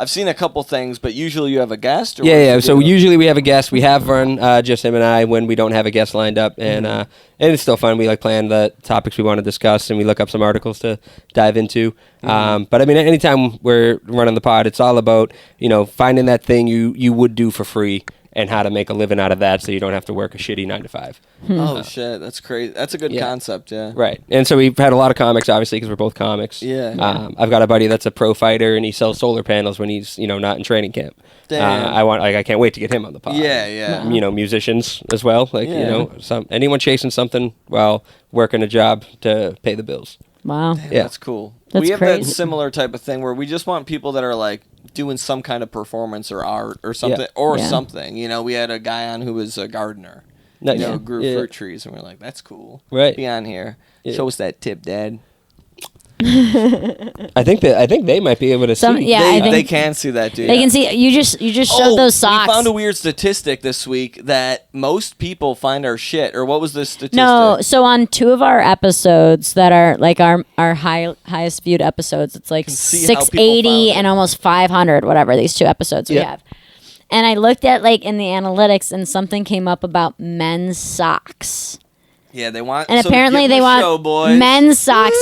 seen a couple things, but usually you have a guest. Or what Yeah. do So you do? usually we have a guest. We have run just him and I when we don't have a guest lined up, and it's still fun. We like plan the topics we want to discuss, and we look up some articles to dive into. But I mean, anytime we're running the pod, it's all about finding that thing you would do for free and how to make a living out of that, so you don't have to work a shitty 9 to 5. Oh shit, that's crazy. That's a good concept. Yeah. Right. And so we've had a lot of comics, obviously, because we're both comics. Yeah. I've got a buddy that's a pro fighter, and he sells solar panels when he's not in training camp. Damn. I can't wait to get him on the pod. Yeah, yeah. Musicians as well. Like Yeah. anyone chasing something while working a job to pay the bills. Wow. Yeah. That's cool. That's we have crazy. that similar type of thing where we just want people that are like doing some kind of performance or art or something Yeah. something. We had a guy on who was a gardener. Nice. Grew Yeah. fruit trees, and we're like, that's cool. Right. Be on here. Yeah. Show us that tip, Dad. I think they might be able to Some- see. yeah, I think they can see that, dude. They can see you just showed those socks. We found a weird statistic this week that most people find our shit. Or what was this statistic? No, so on 2 of our episodes that are like our highest viewed episodes, it's like see how people 680 found it. and almost 500, whatever these 2 episodes we Yeah. have. And I looked at like in the analytics, and something came up about men's socks. Yeah, they want. And so apparently give they them a want show, boys. men's socks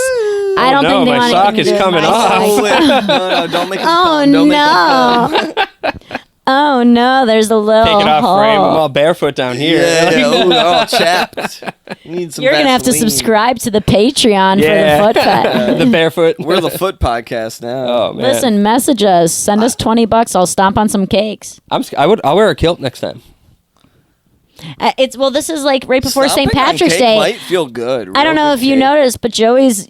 I don't think they my want sock anything to is do with coming my off. sock. No, don't make it Oh come. Don't make it no! come. Oh no! There's a little Take it off hole. frame. I'm all barefoot down here. Yeah, ooh, all chapped. You need some You're gonna have to Vaseline. subscribe to the Patreon for Yeah. the foot fetish. The barefoot. We're the foot podcast now. Oh man. Listen, message us. Send us $20. I'll stomp on some cakes. I'll wear a kilt next time. This is like right before St. Stomping on Patrick's cake Day. might feel good. I don't real know good if you cake. noticed, but Joey's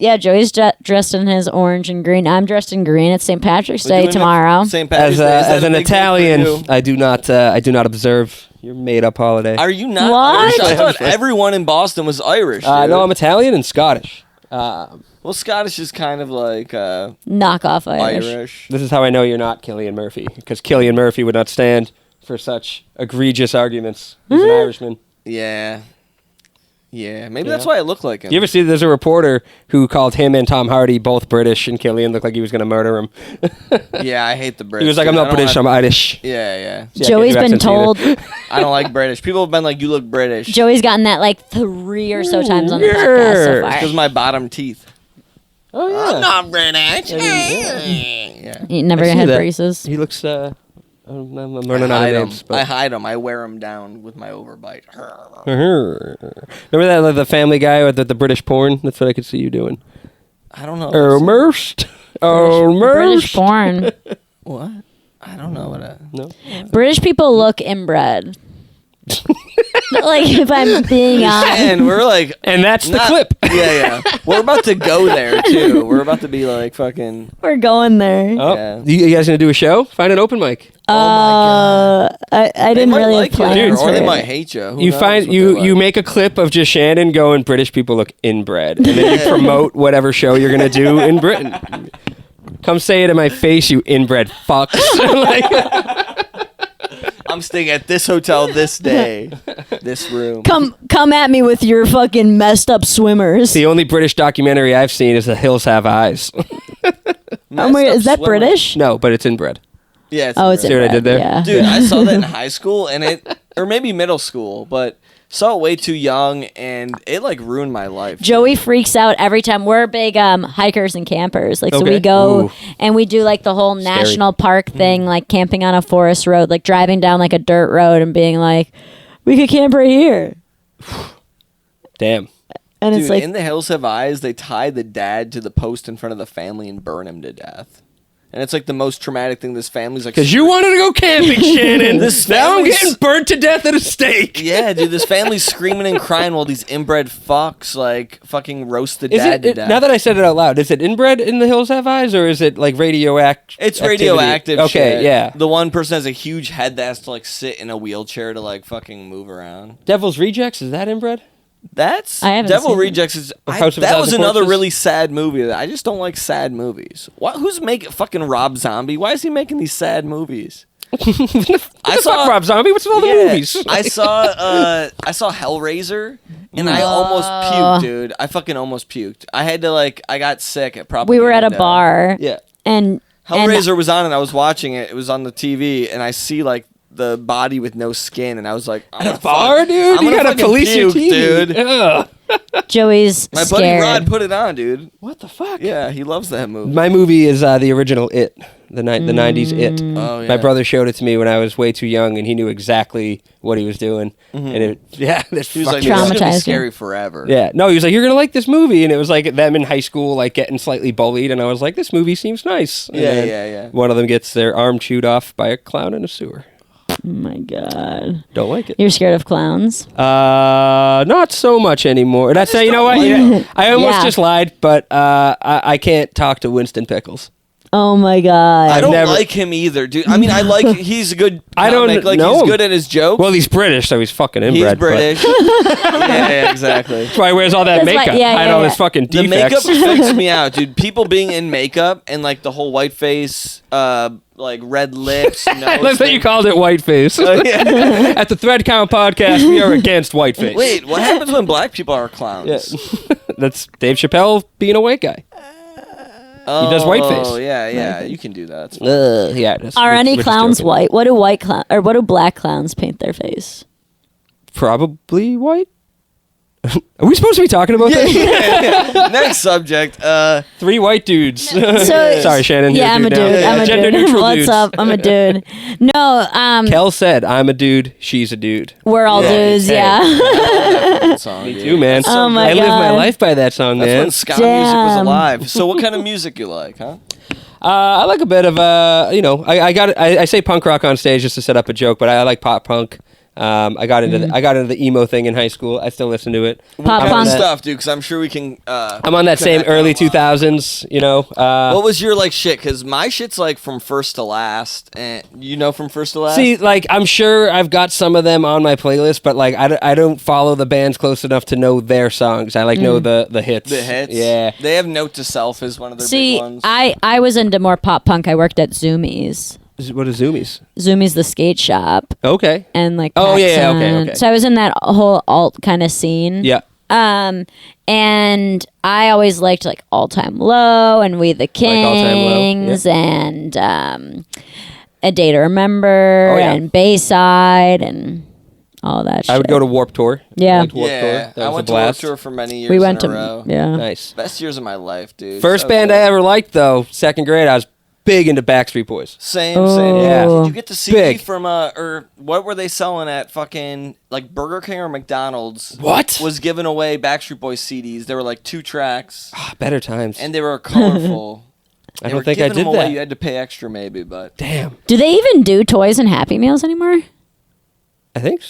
dressed in his orange and green. I'm dressed in green. It's St. Patrick's We're Day doing tomorrow. St. Patrick's Day. Is that As a an big deal for Italian, you? I do not observe your made up holiday. Are you not What? Irish? I thought everyone in Boston was Irish. Dude. No, I'm Italian and Scottish. Well, Scottish is kind of like Knockoff Irish. Irish. This is how I know you're not Cillian Murphy, because Cillian Murphy would not stand for such egregious arguments. He's an Irishman. Yeah. Yeah. Maybe that's why I look like him. You ever see there's a reporter who called him and Tom Hardy both British, and Cillian looked like he was going to murder him. Yeah, I hate the British. He was like, I'm dude. not I don't British, like- I'm Irish. Yeah, yeah. Yeah, Joey's I been can't do accents either. told. I don't like British. People have been like, you look British. Joey's gotten that like 3 or so times on the podcast so yeah. far. Because my bottom teeth. Oh, yeah. I'm not British. Yeah. You never I see had that. braces. He looks, I'm I running out hide of 'em. names. I But. hide them. I wear them down with my overbite. Remember that, like, the Family Guy with the British porn? That's what I could see you doing. I don't know. Immersed. British porn. What? I don't know what. No. British people look inbred. Like if I'm being honest. And we're like, And that's the not- clip. Yeah, yeah. We're about to go there too. We're about to be like fucking. We're going there. Oh, Yeah. you guys gonna do a show? Find an open mic. I They didn't might really like have you, plans or for they it. might hate you. Who You knows find what you they're you like. make a clip of just Shannon going, British people look inbred, and then you promote whatever show you're gonna do in Britain. Come say it in my face, you inbred fucks. Like, I'm staying at this hotel this day, this room. Come at me with your fucking messed up swimmers. the only British documentary I've seen is The Hills Have Eyes. Oh my, is that British? No, but it's inbred. Yeah. Oh, it's See what I did there? Yeah. Dude, I saw that in high school, and or maybe middle school, but saw it way too young, and it like ruined my life. Joey freaks out every time. We're big hikers and campers. Like so Okay. we go Ooh. and we do like the whole national park thing, like camping on a forest road, like driving down like a dirt road and being like, we could camp right here. Damn. And Dude, it's like in The Hills Have Eyes, they tie the dad to the post in front of the family and burn him to death. And it's like the most traumatic thing. This family's like, Because you wanted to go camping, Shannon. This Now I'm family's- getting burnt to death at a stake. yeah, dude, this family's screaming and crying while these inbred fucks like fucking roast the Is dad to it death. now that I said it out loud? Is it inbred in The Hills Have Eyes, or is it like radioactive? It's radioactive. Okay, shit. yeah. The one person has a huge head that has to like sit in a wheelchair to like fucking move around. Devil's Rejects, is that inbred? That's I haven't Devil seen it. Rejects is House of a that was Thousand another Corpses? really sad movie. I just don't like sad movies. Who's making fucking Rob Zombie? Why is he making these sad movies? I saw Rob Zombie. What's with all the movies? I saw Hellraiser and I almost puked, dude. I fucking almost puked. I had to I got sick at propaganda. we were at a bar Yeah. and Hellraiser was on and I was watching it. It was on the TV and I see the body with no skin and I was like, At a bar, dude? I'm You gonna gotta fucking police your puke, TV. dude. Ugh. Joey's My scared. buddy Rod put it on, dude. What the fuck? Yeah, he loves that movie. My movie is the original It, the 90s It. Oh, yeah. My brother showed it to me when I was way too young, and he knew exactly what he was doing. And it, this He was like, fucking- this is gonna be Traumatized you. scary forever. yeah, no, he was like, you're gonna like this movie, and it was like them in high school, like getting slightly bullied, and I was like, this movie seems nice. And Yeah, then yeah. One of them gets their arm chewed off by a clown in a sewer. Oh my god. Don't like it. You're scared of clowns? Not so much anymore. That's you know what? Yeah, I almost Yeah. just lied, but I can't talk to Winston Pickles. Oh my god. I don't never- like him either, dude. I mean, I like he's a good. I don't comic. Like know he's him. good at his jokes. Well, he's British, so he's fucking he's inbred. but- British. yeah, exactly. That's why he wears all that That's why- makeup. yeah, hide yeah, all yeah. his fucking The defects. makeup freaks me out, dude. People being in makeup and like the whole white face, like red lips. I love that you called it whiteface. yeah. At the Thread Count podcast, we are against whiteface. Wait, what happens when black people are clowns? Yeah. That's Dave Chappelle being a white guy. Oh, does whiteface. Oh yeah, you can do that. Yeah. it is. Are We're any just clowns joking. white? What do black clowns paint their face? Probably white. Are we supposed to be talking about this? Next subject. 3 white dudes. So- Sorry, Shannon. Yeah, I'm a dude. now. I'm a Gender dude. neutral What's dudes. up? I'm a dude. No, Kel said, "I'm a dude. She's a dude." we're all dudes. Hey. Yeah. Song, Me dude. too, man. Oh my I live my God. life by that song, That's man. when ska music was Damn. alive. So what kind of music you like, huh? I like a bit of I say punk rock on stage just to set up a joke, but I like pop punk. I got into the emo thing in high school. I still listen to it. Pop What kind punk. of stuff, dude? Because I'm sure we can. I'm on that same connect early on a lot. 2000s. You know. What was your like shit? Because my shit's like from first to last, and from first to last. See, like I'm sure I've got some of them on my playlist, but like I don't follow the bands close enough to know their songs. I know the hits. the hits. Yeah. they have Note to Self is one of their See, big ones. I was into more pop punk. I worked at Zoomies. What is Zoomies? Zoomies, the skate shop, Okay. and like Oh, yeah, Paxson. okay. So I was in that whole alt kind of scene. Yeah. And I always liked like All Time Low and We the All Time Low, Kings and A Day to Remember Oh, yeah. and Bayside and all that shit. I would go to Warped Tour. Yeah. I liked Warped yeah, Tour. That I was went a to Warped blast. Tour for many years. We went in to a row. yeah. Nice. Best years of my life, dude. First So band cool. I ever liked though, second grade, I was big into Backstreet Boys. Same. Yeah. Did you get the CD Big. from or what were they selling at fucking like Burger King or McDonald's? What? Was giving away Backstreet Boys CDs? There were like 2 tracks, Better times. and they were colorful. I They don't were think I giving did them away. that. You had to pay extra, maybe, but Damn. Do they even do toys and Happy Meals anymore? I think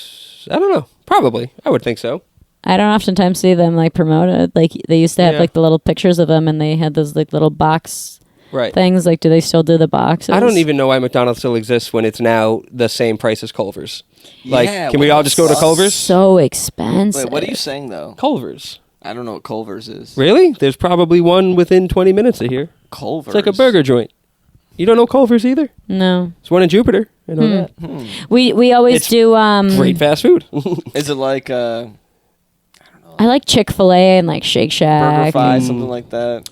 I don't know. Probably. I would think so. I don't oftentimes see them like promoted. Like they used to have Yeah. like the little pictures of them, and they had those like little box Right. things. Like, do they still do the boxes? I don't even know why McDonald's still exists when it's now the same price as Culver's. Like, Yeah, can we what all the just go to fuck? Culver's? So expensive. wait, what are you saying though? Culver's. I don't know what Culver's is. Really? There's probably one within 20 minutes of here. Culver's. It's like a burger joint. You don't know Culver's either? No, There's one in Jupiter. I know that. we always It's do. Great fast food. Is it like I like Chick-fil-A and like Shake Shack. Burger Fi, something like that?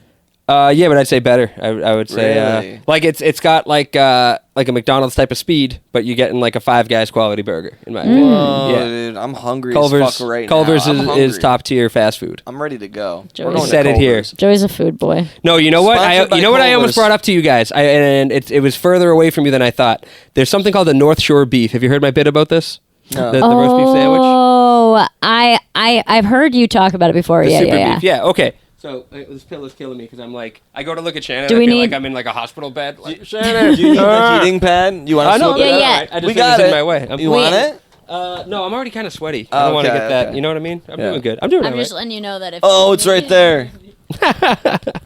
Yeah, but I'd say better. I would say Really? like it's got like a McDonald's type of speed, but you're getting like a Five Guys quality burger in my opinion. Oh, Yeah. dude, I'm hungry Culver's as fuck right Culver's now. I'm is hungry. top tier fast food. I'm ready to go. Joey We're going to said it here. Culver's. Joey's a food boy. No, you know what? Sponsored by You know what I almost Culver's. brought up to you guys, and it was further away from you than I thought. There's something called the North Shore beef. Have you heard my bit about this? No. The roast beef sandwich. Oh, I've heard you talk about it before. The Yeah, super yeah, beef. yeah. Yeah. Okay. So this pill is killing me because I'm like, I go to look at Shannon. Do and we I feel need- like I'm in like a hospital bed. Like, Shannon, Do you need the heating pad? You want I to know. slip it Yeah, up? yeah. All right. I just We it got was it. in my way. You want it? No, I'm already kind of sweaty. I don't want to Okay, get that. okay. You know what I mean? I'm Yeah. doing good. I'm doing I'm all just right. letting you know that if Oh, it's right there.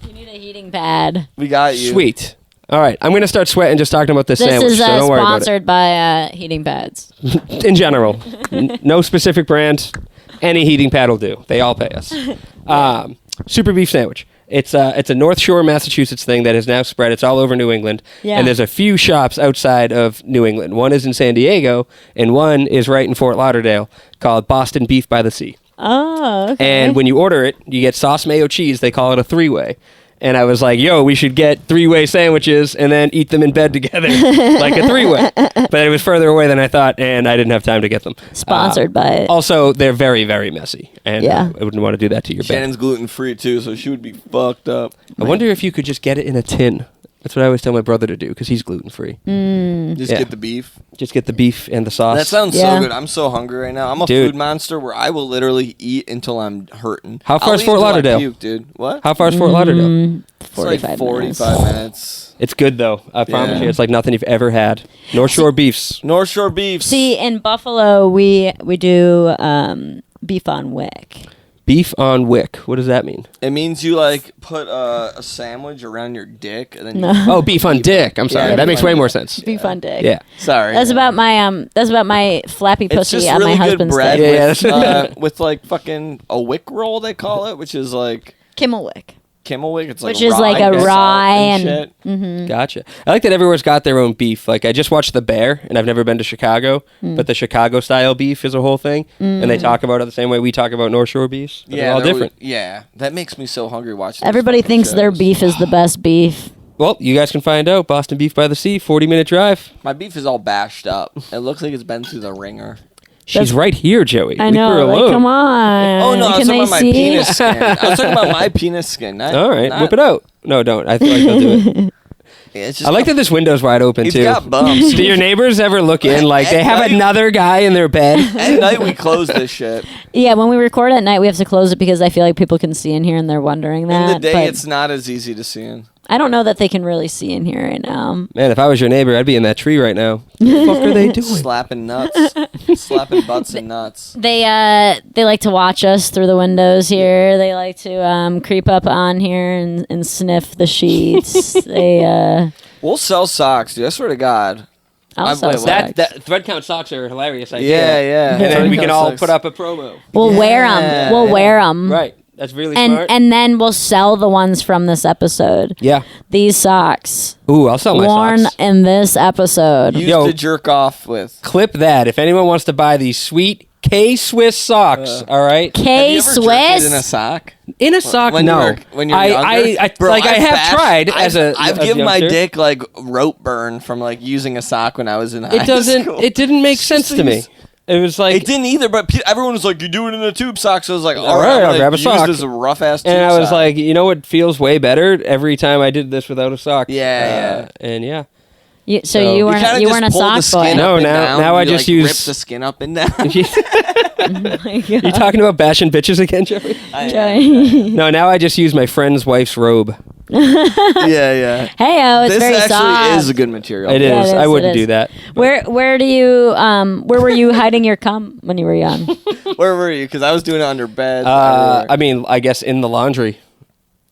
you need a heating pad. We got you. Sweet. All right. I'm going to start sweating just talking about this This sandwich. is So don't worry about it. sponsored by heating pads. In general, no specific brand. Any heating pad will do. They all pay us. Super beef sandwich. It's a North Shore, Massachusetts thing that has now spread. It's all over New England. Yeah. And there's a few shops outside of New England. One is in San Diego, and one is right in Fort Lauderdale called Boston Beef by the Sea. Oh, okay. And when you order it, you get sauce, mayo, cheese. They call it a 3-way. And I was like, yo, we should get 3-way sandwiches and then eat them in bed together like a 3-way. But it was further away than I thought, and I didn't have time to get them. Sponsored by it. Also, they're very, very messy. And Yeah. I wouldn't want to do that to your bed. Shannon's gluten free too, so she would be fucked up. I wonder if you could just get it in a tin. That's what I always tell my brother to do because he's gluten free. Just Yeah. get the beef. Just get the beef and the sauce. That sounds Yeah. so good. I'm so hungry right now. I'm a Dude. food monster where I will literally eat until I'm hurting. How far I'll is eat Fort until I Lauderdale? puke, dude. What? How far is Fort Lauderdale? It's like 45 minutes. It's good though. I promise Yeah. you, it's like nothing you've ever had. North Shore beefs. North Shore beefs. See, in Buffalo, we do beef on wick. Beef on wick. What does that mean? It means you like put a sandwich around your dick and then you Oh, beef on dick. I'm sorry. Yeah, that beef makes on way dick. more sense. Beef on dick. Yeah. Sorry. That's about my flappy It's pussy just on really my good husband's bread dick. Yeah, with like fucking a wick roll they call it, which is like Kimmelwick. Kimmelwick. It's like Which is like a and salt rye and and- shit. Gotcha. I like that everywhere's got their own beef. Like I just watched The Bear, and I've never been to Chicago, but the Chicago style beef is a whole thing, and they talk about it the same way we talk about North Shore beefs. But they're all they're- different. Yeah, that makes me so hungry watching. these Everybody fucking thinks their shows. beef is the best beef. Well, you guys can find out. Boston Beef by the Sea, 40-minute drive. My beef is all bashed up. It looks like it's been through the ringer. She's right here, Joey. I Leave her know. alone. Like, come on. Oh no, I was Can talking they about my see? penis skin. I was talking about my penis skin. All right, whip it out. No, don't. I feel like they'll do it. Yeah, it's just I like that this window's wide open, It's too. got bumps. Do your neighbors ever look in like they At have night- another guy in their bed? At night we close this shit. Yeah, when we record at night, we have to close it because I feel like people can see in here and they're wondering that. In the day, but it's not as easy to see in. I don't know that they can really see in here right now. Man, if I was your neighbor, I'd be in that tree right now. What the fuck are they doing? Slapping nuts, slapping butts and nuts. They like to watch us through the windows here. They like to creep up on here and sniff the sheets. We'll sell socks, dude. I swear to God. I'll sell wait, socks. That thread count socks are a hilarious idea. Yeah. And then Thread we can count all socks. put up a promo. We'll wear them. Yeah. We'll wear them. Right. That's really And smart. then we'll sell the ones from this episode. Yeah. These socks Ooh, I'll sell my worn socks. in this episode. Used Yo. to jerk off with. Clip that. If anyone wants to buy these sweet K-Swiss socks, all right? Have K you ever jerked it Swiss. in a sock? In a sock, When you no. were- when you were I younger? Bro, like I I've have bashed- tried as a I've a given my youngster. dick like rope burn from like using a sock when I was in high It doesn't. school. It didn't make sense to me. It was like, It didn't either, but everyone was like, "You do it in a tube sock." So I was like, All right, I'm I'll gonna grab a use sock. this rough ass tube and I was sock. like, you know what feels way better every time I did this without a sock. Yeah. And yeah. So You you kinda weren't just a pull the sock boy. skin No, up and now- down. now I You, just like, use- rip the skin up and down. You talking about bashing bitches again, Joey? Joey. No, now I just use my friend's wife's robe. yeah. Hey, it's This very actually soft. is a good material. It Yeah, is. it I is, wouldn't it is. do that. Where do you where were you hiding your cum when you were young? Where were you? Because I was doing it under bed. I mean, I guess in the laundry.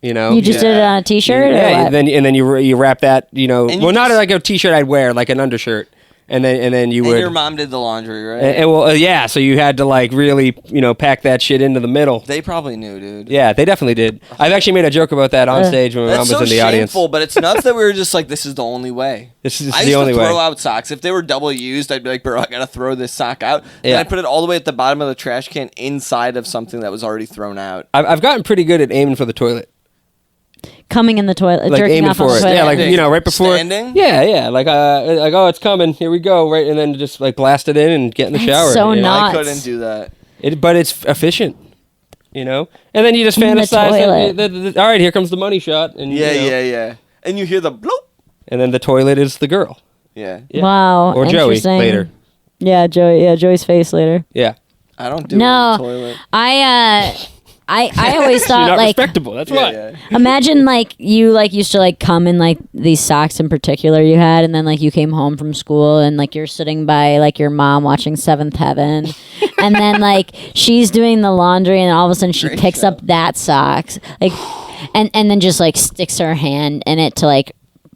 You know. You just did it on a t-shirt or Yeah. what? Then you wrap that. You know. And you Well, not just- like a t-shirt I'd wear, like an undershirt, and then you and would. your mom did the laundry, right? And well, yeah. So you had to like really, pack that shit into the middle. They probably knew, dude. Yeah, they definitely did. I've actually made a joke about that on stage when my mom That's was so in the audience. shameful, but it's nuts that we were just like, this is the only way. This is I the used only to throw way. out socks. If they were double used, I'd be like, bro, I gotta throw this sock out. And Yeah. I'd put it all the way at the bottom of the trash can inside of something that was already thrown out. I've gotten pretty good at aiming for the toilet. Coming in the toilet, Like jerking aiming off on for the it. toilet. Yeah, like right before. Standing? Yeah. Like oh, it's coming. Here we go. Right, and then just like blast it in and get in the That's shower. so you know? nuts. I couldn't do that. But it's efficient. And then you just In the fantasize. toilet. All right, here comes the money shot. And Yeah, you know, yeah. And you hear the bloop. And then the toilet is the girl. Yeah. Yeah. Wow. Or Joey interesting. later. Yeah, Joey. Yeah, Joey's face later. Yeah. I don't do No, it in the toilet. I always You're thought not like respectable. That's why. Yeah. imagine like you like used to like come in like these socks in particular you had, and then like you came home from school and like you're sitting by like your mom watching Seventh Heaven, and then like she's doing the laundry and all of a sudden she Great picks show. up that socks like, and then just like sticks her hand in it to like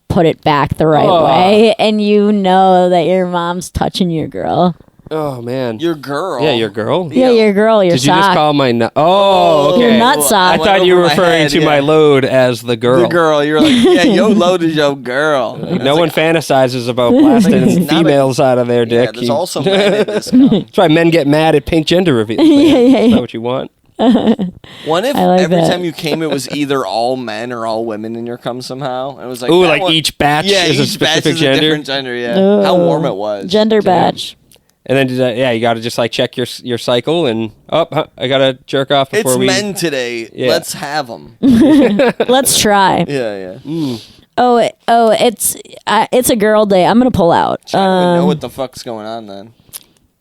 put it back the right Oh. way, and you know that your mom's touching your girl. Oh man. Your girl. Yeah, your girl. Yeah, your girl, your Did you sock. just call my nut? Oh, okay. Your nut sock. I thought you were referring to my load as the girl. The girl. You're like, yeah, yo load is your girl. Like, no one fantasizes about blasting It's not females out of their Yeah, dick. there's also men in this cum. That's why men get mad at pink gender reveals. Yeah. That's not what you want. What if I like every that. time you came, it was either all men or all women in your cum somehow? And it was like, Ooh, that like one- each batch yeah, is a each batch specific is gender. A different gender, yeah. How warm it was. Gender batch. And then, you got to just like check your cycle and I got to jerk off It's before we. men today. Yeah. Let's have them. Let's try. Yeah. It's a girl day. I'm gonna pull out. I don't even know what the fuck's going on then.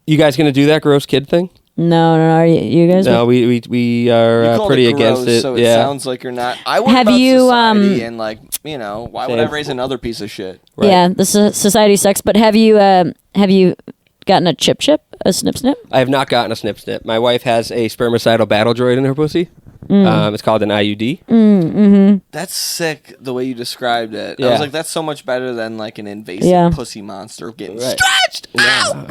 You guys gonna do that gross kid thing? No. Are you guys? No, we You are called pretty it gross, against it. so it yeah. sounds like you're not. I worry Have about you, society and like, why would I Same. raise another piece of shit? Right. Yeah, the society sucks. But have you gotten a chip, a snip? I have not gotten a snip. My wife has a spermicidal battle droid in her pussy. It's called an IUD. That's sick the way you described it. I Yeah. was like, that's so much better than like an invasive Yeah. pussy monster getting Right. stretched. Ow!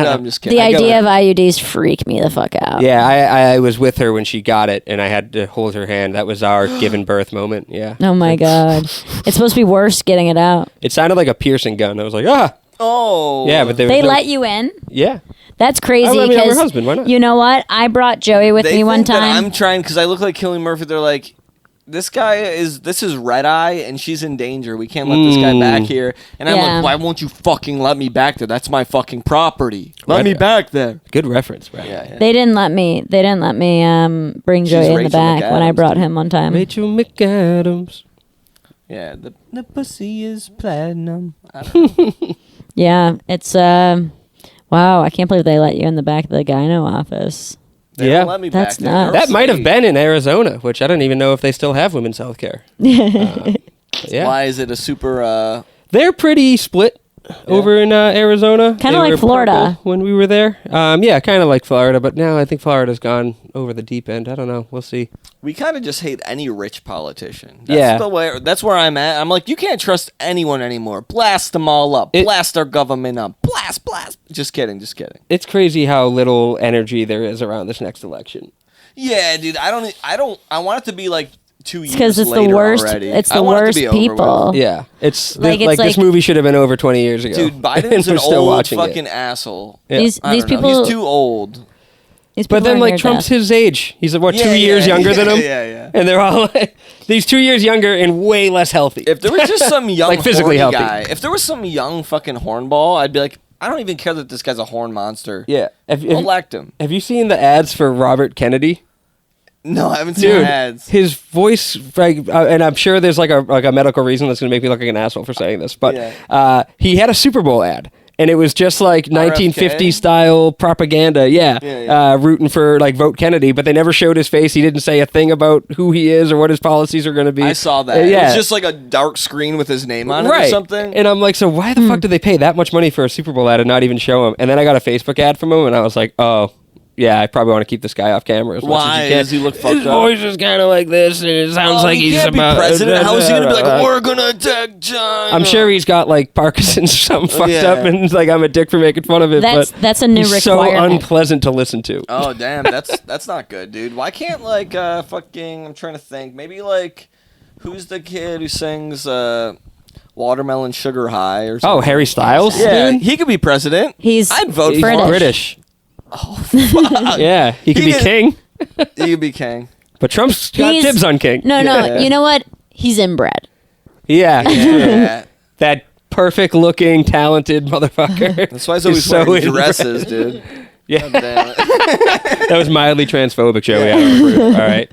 No, I'm just kidding. The I get idea it. of IUDs freak me the fuck out. Yeah, I was with her when she got it, and I had to hold her hand. That was our giving birth moment. Yeah. Oh my god, it's supposed to be worse getting it out. It sounded like a piercing gun. I was like, ah. Oh. Yeah, but there was They no- let you in. Yeah. That's crazy. I mean, I'm her Because husband. Why not? you know what? I brought Joey with They me one think that time. I'm trying because I look like Killing Murphy. They're like, this is Red Eye, and she's in danger. We can't let this guy back here. And I'm like, why won't you fucking let me back there? That's my fucking property. Let me back there. Good reference, right? Yeah. They didn't let me bring Joey in the back when I brought him one time. Rachel McAdams. Yeah, the pussy is platinum. I don't know. Yeah, it's wow, I can't believe they let you in the back of the gyno office. They don't let me That's back there. nuts. That might have been in Arizona, which I don't even know if they still have women's health care. Yeah. Why is it a super... They're pretty split over in Arizona. Kind of They like were Florida. purple when we were there. Yeah, kind of like Florida, but now I think Florida's gone over the deep end. I don't know. We'll see. We kind of just hate any rich politician. Yeah. That's where I'm at. I'm like, you can't trust anyone anymore. Blast them all up. Blast our government up. Blast. Just kidding. It's crazy how little energy there is around this next election. Yeah, dude. I want it to be like 2 years Because it's later the worst. already. It's I the want it to worst be over people. with. Yeah, it's Like, like it's this like- movie should have been over 20 years ago. Dude, And Biden's we're an still old watching fucking it. asshole. Yeah. These I don't know. people. He's too old. These But people then, are like, near Trump's death. his age. He's, what, Yeah, 2 years younger than him? Yeah. And they're all like, he's 2 years younger and way less healthy. If there was just some young Like, physically horny healthy. guy, if there was some young fucking hornball, I'd be like, I don't even care that this guy's a horn monster. Yeah. Elect him. Have you seen the ads for Robert Kennedy? No, I haven't seen Dude, ads. his voice, like, and I'm sure there's like a medical reason that's going to make me look like an asshole for saying this, but he had a Super Bowl ad. And it was just like 1950 style propaganda, rooting for like vote Kennedy, but they never showed his face. He didn't say a thing about who he is or what his policies are going to be. I saw that. It was just like a dark screen with his name on it or something. And I'm like, so why the fuck did they pay that much money for a Super Bowl ad and not even show him? And then I got a Facebook ad from him, and I was like, oh. Yeah, I probably want to keep this guy off camera as much as you can. Does he look fucked His up? voice is kind of like this, and it sounds like he he's can't about be president. How is he gonna be like, we're gonna attack China? I'm sure he's got like Parkinson's or something fucked Yeah. up, and like I'm a dick for making fun of it. That's a new he's requirement. so unpleasant to listen to. Oh damn, that's not good, dude. Why can't like fucking? I'm trying to think. Maybe like, who's the kid who sings Watermelon Sugar High or something? Oh, Harry Styles. Yeah, dude? he could be president. I'd vote He's for him. British. Oh fuck. Yeah, he could be king, He could be king. but Trump's got He's- dibs on king. No, Yeah. you know what? He's inbred. Yeah, Yeah. that perfect-looking, talented motherfucker. That's why he's always so wearing inbred. dresses, dude. Yeah, God damn it. that was mildly transphobic, Joey. I don't approve. All right.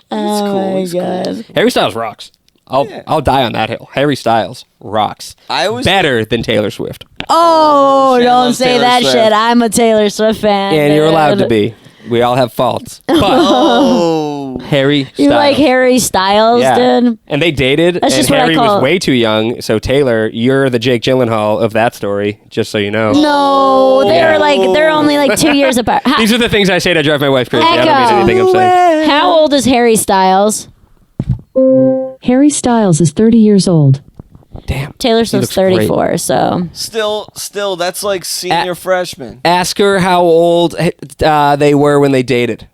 Oh He's my cool. god. Harry Styles rocks. I'll die on that hill. Harry Styles rocks. I always Better than Taylor Swift. Oh, Shannon don't loves say Taylor that Swift. shit. I'm a Taylor Swift fan. And you're allowed to dude. be. We all have faults. But Oh. Harry Styles. You like Harry Styles, Yeah. dude? And they dated, That's and just what I Harry call- was way too young. So Taylor, you're the Jake Gyllenhaal of that story, just so you know. No, Yeah. they're only like 2 years apart. These are the things I say to drive my wife crazy. I don't mean Echo. anything I'm saying. How old is Harry Styles? Harry Styles is 30 years old. Damn. Taylor Swift's looks great. 34, so Still, that's like senior freshman. Ask her how old they were when they dated.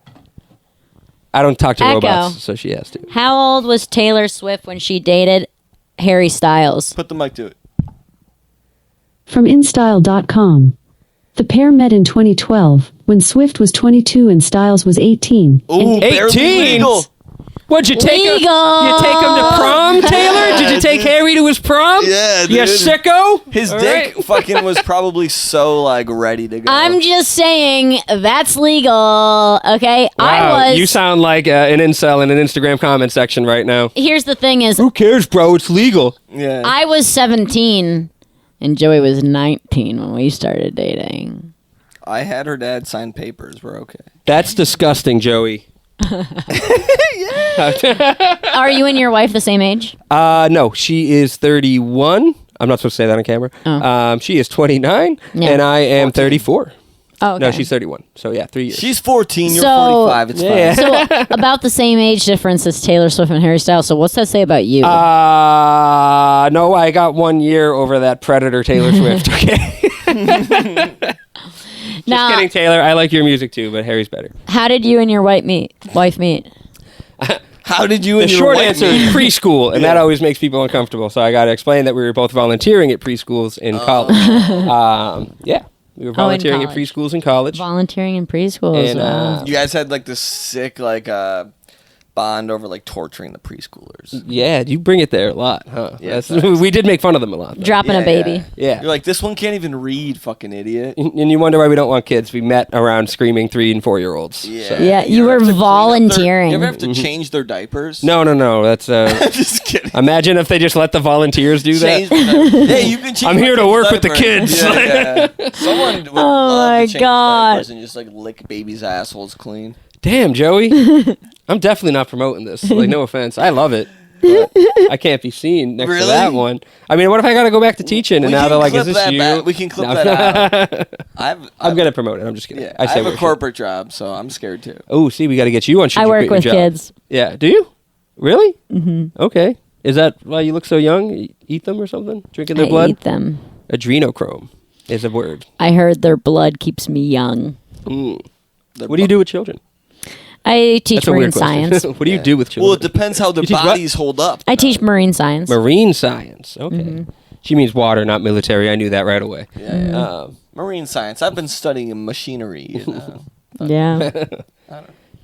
I don't talk to Echo. robots, so she has to. how old was Taylor Swift when she dated Harry Styles? Put the mic to it. From InStyle.com. The pair met in 2012 when Swift was 22 and Styles was 18. Ooh, barely 18? legal. What'd you take him? Legal. You take him to prom, Taylor? Did you take Harry to his prom? Yeah, You dude. sicko? His All dick right. fucking was probably so like ready to go. I'm just saying that's legal, okay? Wow, you sound like an incel in an Instagram comment section right now. Here's the thing is, Who cares, bro? It's legal. yeah. I was 17 and Joey was 19 when we started dating. I had her dad sign papers. We're okay. That's disgusting, Joey. Are you and your wife the same age? No, she is 31. I'm not supposed to say that on camera. Oh. She is 29, Yeah. and I am 34. Oh, okay. No, she's 31. So, yeah, 3 years. She's 14. You're So- 45. It's Yeah. fine. So about the same age difference as Taylor Swift and Harry Styles. So what's that say about you? no, I got 1 year over that Predator Taylor Swift, okay? now, Just kidding, Taylor. I like your music too, but Harry's better. how did you and your wife meet? How did you The and your short wife answer meet? is preschool, and that always makes people uncomfortable. So I got to explain that we were both volunteering at preschools in college. Yeah, we were volunteering at college. preschools in college. Volunteering in preschools. And, wow. You guys had like this sick like bond over like torturing the preschoolers. Yeah, you bring it there a lot, huh? Yeah, We did make fun of them a lot. Though. Dropping a baby. Yeah. You're like, this one can't even read, fucking idiot. And you wonder why we don't want kids. We met around screaming 3 and 4 year olds. Yeah. So. Yeah, you were ever have to clean up volunteering. You ever have to change their diapers? No. That's Just kidding. Imagine if they just let the volunteers do Change that. yeah, you can change. I'm here to my work with the diaper. kids. Yeah. Someone would love my to change God. diapers and just like lick babies' assholes clean. Damn, Joey. I'm definitely not promoting this. Like, no offense. I love it. But I can't be seen next to Really? that one. I mean, what if I got to go back to teaching and We now can they're like, clip is this that you? back. We can clip No. that out. I'm going to promote it. I'm just kidding. Yeah, I say have a weird corporate job, so I'm scared too. shit. Oh, see, we got to get you on Should I You work Quit Your with Job? kids. Yeah. Do you? Really? Mm-hmm. Okay. Is that why you look so young? You eat them or something? Drinking their I blood? eat them. Adrenochrome is a word. I heard their blood keeps me young. Mm. What do you do with children? I teach That's a marine weird question. science. What do you do with children? Well, it depends how their You teach what? bodies hold up. I teach marine science. Marine science. Okay. Mm-hmm. She means water, not military. I knew that right away. Yeah. Marine science. I've been studying machinery. You know. Yeah.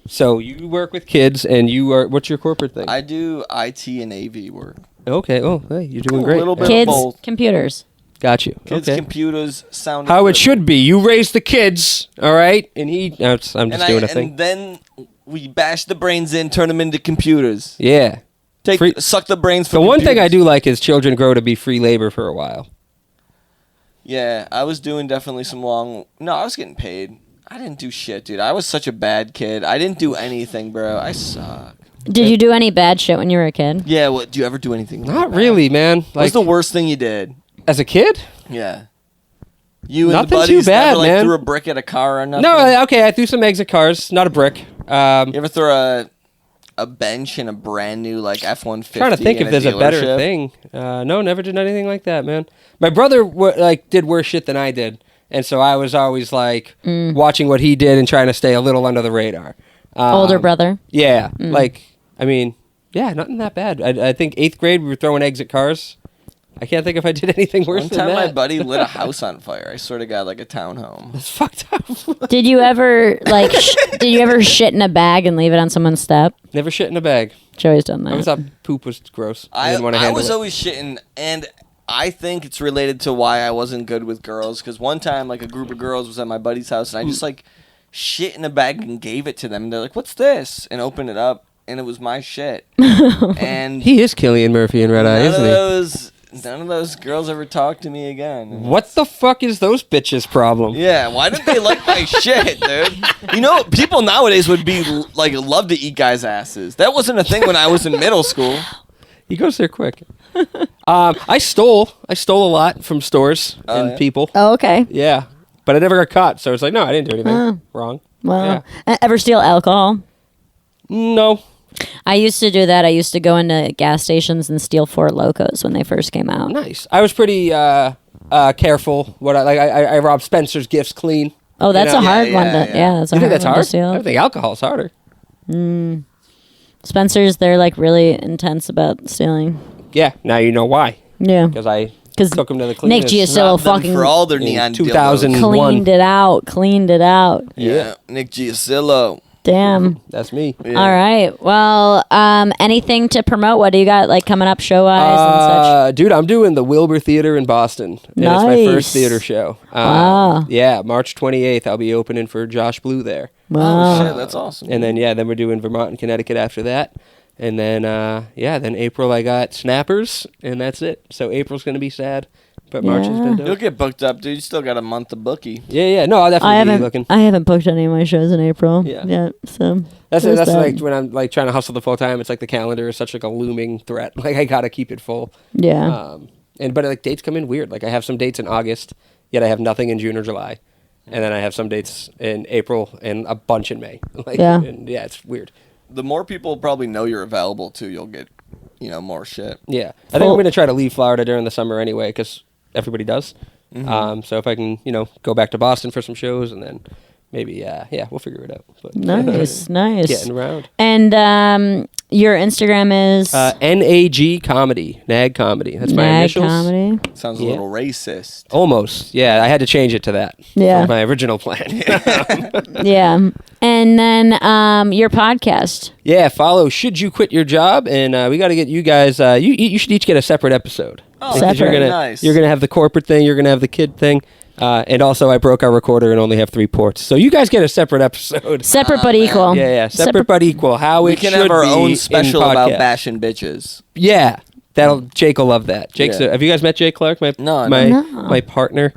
So you work with kids, and you are. What's your corporate thing? I do IT and AV work. Okay. Oh, hey, you're doing A great. little bit. Kids, both. computers. Got you. Kids, okay. computers, sound. How it equipment. should be. You raise the kids, all right, and he. No, I'm just doing a thing. And then we bash the brains in, turn them into computers. Yeah. Suck the brains The from one thing I computers. do like is children grow to be free labor for a while. Yeah, I was doing definitely some long. No, I was getting paid. I didn't do shit, dude. I was such a bad kid. I didn't do anything, bro. I suck. Did you do any bad shit when you were a kid? Yeah, what? Do you ever do anything? Not bad? really, man. What's Like the worst thing you did? as a kid. Yeah. You and Nothing the buddies too bad, never, like, man. threw a brick at a car or nothing? No, okay. I threw some eggs at cars, not a brick. You ever throw a bench in a brand new like F-150? Trying to think in if there's a better dealership? thing. No, never did anything like that, man. My brother did worse shit than I did, and so I was always like watching what he did and trying to stay a little under the radar. Older brother. Yeah, nothing that bad. I think 8th grade we were throwing eggs at cars. I can't think if I did anything worse One than time that. my buddy lit a house on fire. I sort of got like a townhome. It's fucked up. Did you ever did you ever shit in a bag and leave it on someone's step? Never shit in a bag. Joey's done I always that. thought poop was gross. I I didn't want to handle was it. always shitting, and I think it's related to why I wasn't good with girls. Because one time, like a group of girls was at my buddy's house, and I just like shit in a bag and gave it to them. And they're like, "What's this?" And opened it up, and it was my shit. And He is Cillian Murphy in Red Eye, isn't he? none of those girls ever talked to me again. What the fuck is those bitches' problem? Yeah, why didn't they like my shit, dude? You know, people nowadays would be like love to eat guys' asses. That wasn't a thing when I was in middle school. He goes there quick. I stole a lot from stores and yeah? people. Oh, okay. Yeah, but I never got caught, so it's like, no, I didn't do anything wrong. Well, ever steal alcohol? No. I used to do that. I used to go into gas stations and steal Four Locos when they first came out. Nice. I was pretty careful. I robbed Spencer's Gifts clean. Oh, that's You know? a hard Yeah, one. yeah, To, yeah. yeah, that's a You think hard that's one hard? to steal. I think alcohol's harder. Spencer's, they're like really intense about stealing. Yeah. Now you know why. Yeah. Because I 'Cause took him to the Nick cleanest. Giasullo Robbed them fucking for all their in neon 2000. dildos. cleaned it out. Yeah, Nick Giasullo. Damn. That's me. Yeah. All right. Well, anything to promote? What do you got like coming up show wise and such? Dude, I'm doing the Wilbur Theater in Boston. And it's my Nice. first theater show. Wow. Yeah, March 28th. I'll be opening for Josh Blue there. Oh Wow. shit, that's awesome. And then, then we're doing Vermont and Connecticut after that. And then, then April I got Snappers, and that's it. So April's going to be sad, but March has been You'll dope. get booked up, dude. You still got a month to bookie. Yeah. No, I'll definitely be looking. I haven't booked any of my shows in April. Yeah. Yet, so That's there's that's that. like when I'm like trying to hustle the full time. It's like the calendar is such like a looming threat. Like I gotta keep it full. Yeah. But like dates come in weird. Like I have some dates in August, yet I have nothing in June or July, and then I have some dates in April and a bunch in May. Like, Yeah. and it's weird. The more people probably know you're available too, you'll get, more shit. Yeah, I think I'm gonna try to leave Florida during the summer anyway because everybody does. Mm-hmm. So if I can, go back to Boston for some shows and then maybe, we'll figure it out. But Nice. getting around. And your Instagram is NAG Comedy, Nag Comedy. That's my Nag initials. Comedy. Sounds a little racist. Almost. Yeah, I had to change it to that. Yeah. For my original plan. Yeah. And then your podcast. Yeah, follow Should You Quit Your Job, and we got to get you guys. You should each get a separate episode. Oh, Because separate. You're gonna have the corporate thing. You're gonna have the kid thing. And also, I broke our recorder and only have 3 ports. So you guys get a separate episode. Separate but equal. Yeah. Separate but equal. How We it can should have our be own special in about podcast. bashing bitches. Yeah, Jake will love that. Have you guys met Jake Clark? No. My partner.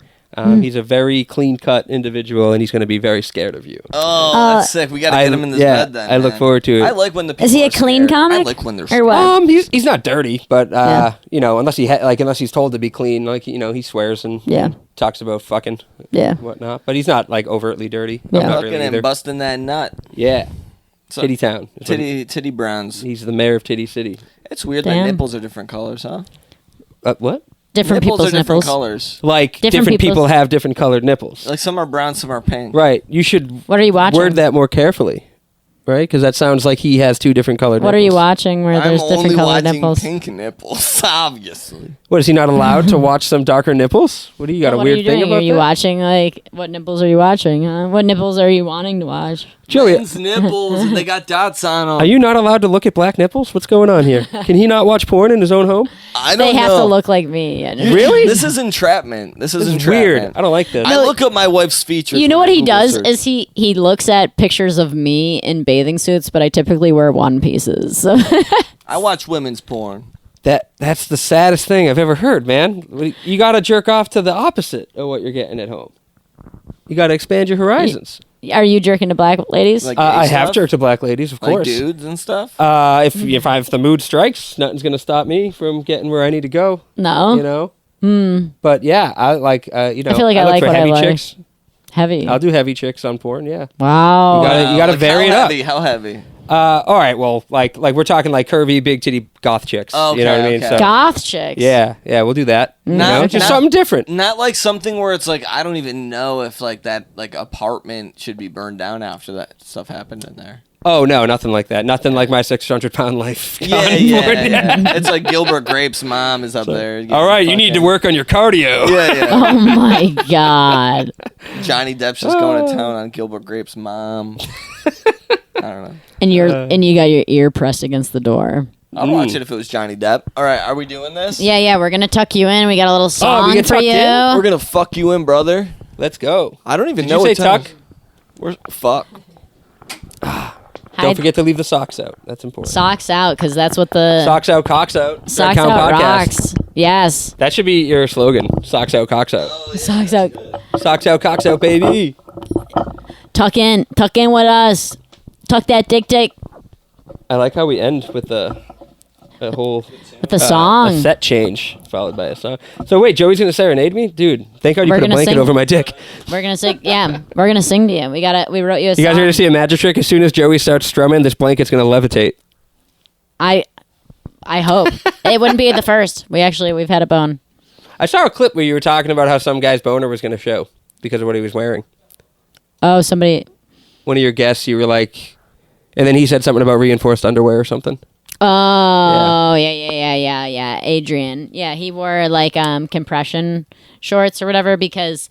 He's a very clean-cut individual, and he's going to be very scared of you. Oh, that's sick. We got to get him in this bed then. I look man. forward to it. I like when the people Is he a are clean scared. comic? I like when they're Or scared. what? He's not dirty, but Yeah. unless he's told to be clean, he swears and Yeah. talks about fucking Yeah. whatnot. But he's not like overtly dirty. Yeah. I'm not Fucking really and either. busting that nut. Yeah, So- Titty Town. is what Titty Browns. He's the mayor of Titty City. It's weird Damn. that nipples are different colors, huh? What? Different nipples people's are different nipples. colors. Like Different different people's- people have different colored nipples. Like some are brown, some are pink. Right. You should What are you watching? word that more carefully. Right? Because that sounds like he has 2 different colored What are nipples. you watching where I'm there's only different colored watching nipples? pink nipples, obviously. What, is he not allowed to watch some darker nipples? What do you got a What weird are you thing doing? about Are you that? watching what nipples are you watching? Huh? What nipples are you wanting to watch? Joey, Men's nipples, and they got dots on them. are you not allowed to look at black nipples? What's going on here? Can he not watch porn in his own home? I don't They have know. to look like me. Really? This is entrapment. This is This is entrapment. weird. I don't like this. I look up my wife's features. You know when what I he Google does search. is he looks at pictures of me in bathing suits, but I typically wear one pieces. So I watch women's porn. That's the saddest thing I've ever heard, man. You got to jerk off to the opposite of what you're getting at home. You got to expand your horizons. are you jerking to black ladies? Like I gay have stuff? jerked to black ladies, of Like course. dudes and stuff. If the mood strikes, nothing's gonna stop me from getting where I need to go. No. You know. But yeah, I like I feel like I look like for what I heavy like. chicks. Heavy. I'll do heavy chicks on porn. Yeah. Wow. You gotta Like, vary it how up. heavy? How heavy? All right. Well, like we're talking like curvy, big titty goth chicks. Oh, you know what I okay, mean? okay. Goth chicks. Yeah, we'll do that. You Not- know, just not- something different. Not like something where it's like I don't even know if like that like apartment should be burned down after that stuff happened in there. Oh no, nothing like that. Nothing like my 600-pound life. Yeah. It's like Gilbert Grape's mom is up there. All right, you need to work on your cardio. Yeah. Oh my god. Johnny Depp's just going to town on Gilbert Grape's mom. I don't know. And you got your ear pressed against the door. I'll watch it if it was Johnny Depp. All right, are we doing this? Yeah, we're gonna tuck you in. We got a little song get for tucked you. in? We're gonna fuck you in, brother. Let's go. I don't even Did know you what say time. tuck? Where's fuck? Don't forget to leave the socks out. That's important. Socks out, because that's what the Socks out, cocks out. Socks Count out podcast. rocks. Yes. That should be your slogan. Socks out, cocks out. Socks out. Socks out, cocks out, baby. Tuck in with us. Tuck that dick I like how we end with a whole with the a song. set change followed by a song. So wait, Joey's gonna serenade me, dude. Thank God you We're put a gonna blanket sing. over my dick. We're gonna sing. Yeah, we're gonna sing to you. We wrote you a song. You guys are gonna see a magic trick. As soon as Joey starts strumming, this blanket's gonna levitate. I hope it wouldn't be the first. We've had a bone. I saw a clip where you were talking about how some guy's boner was gonna show because of what he was wearing. Oh, somebody. One of your guests, you were like, and then he said something about reinforced underwear or something. Oh, yeah. Adrian. Yeah, he wore like compression shorts or whatever because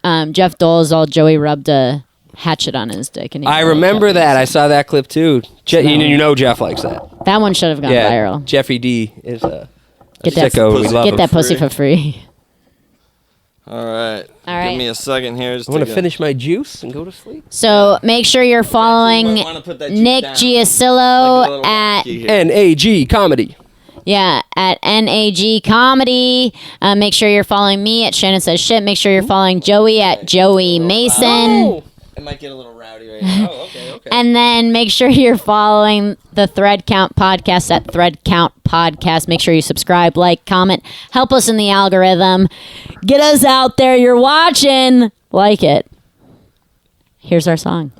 Jeff Dolezal, Joey rubbed a hatchet on his dick. And I remember that. I saw that clip too. You know Jeff likes that. That one should have gone Yeah, viral. Jeffy D is a Get that, sicko. We love get him. that pussy for free. All right. All right. Give me a second here. I want to finish my juice and go to sleep. So make sure you're following I wanna put that juice Nick down. Giasullo Like a little at monkey here. NAG Comedy. at NAG Comedy. Make sure you're following me at Shannon Says Shit. Make sure you're following Joey at Joey Mason. It might get a little rowdy right now. Oh, okay. And then make sure you're following the Thread Count Podcast at Thread Count Podcast. Make sure you subscribe, like, comment, help us in the algorithm. Get us out there. You're watching. Like it. Here's our song.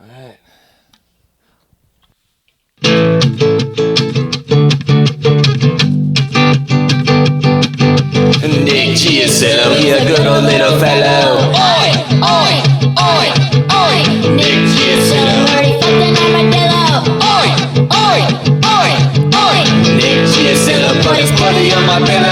Nick Giasullo, he a good old little fellow. Oi, oi, oi, oi. Nick Giasullo already fucked an armadillo. Oi, oi, oi, oi. Nick Giasullo put his body on my pillow.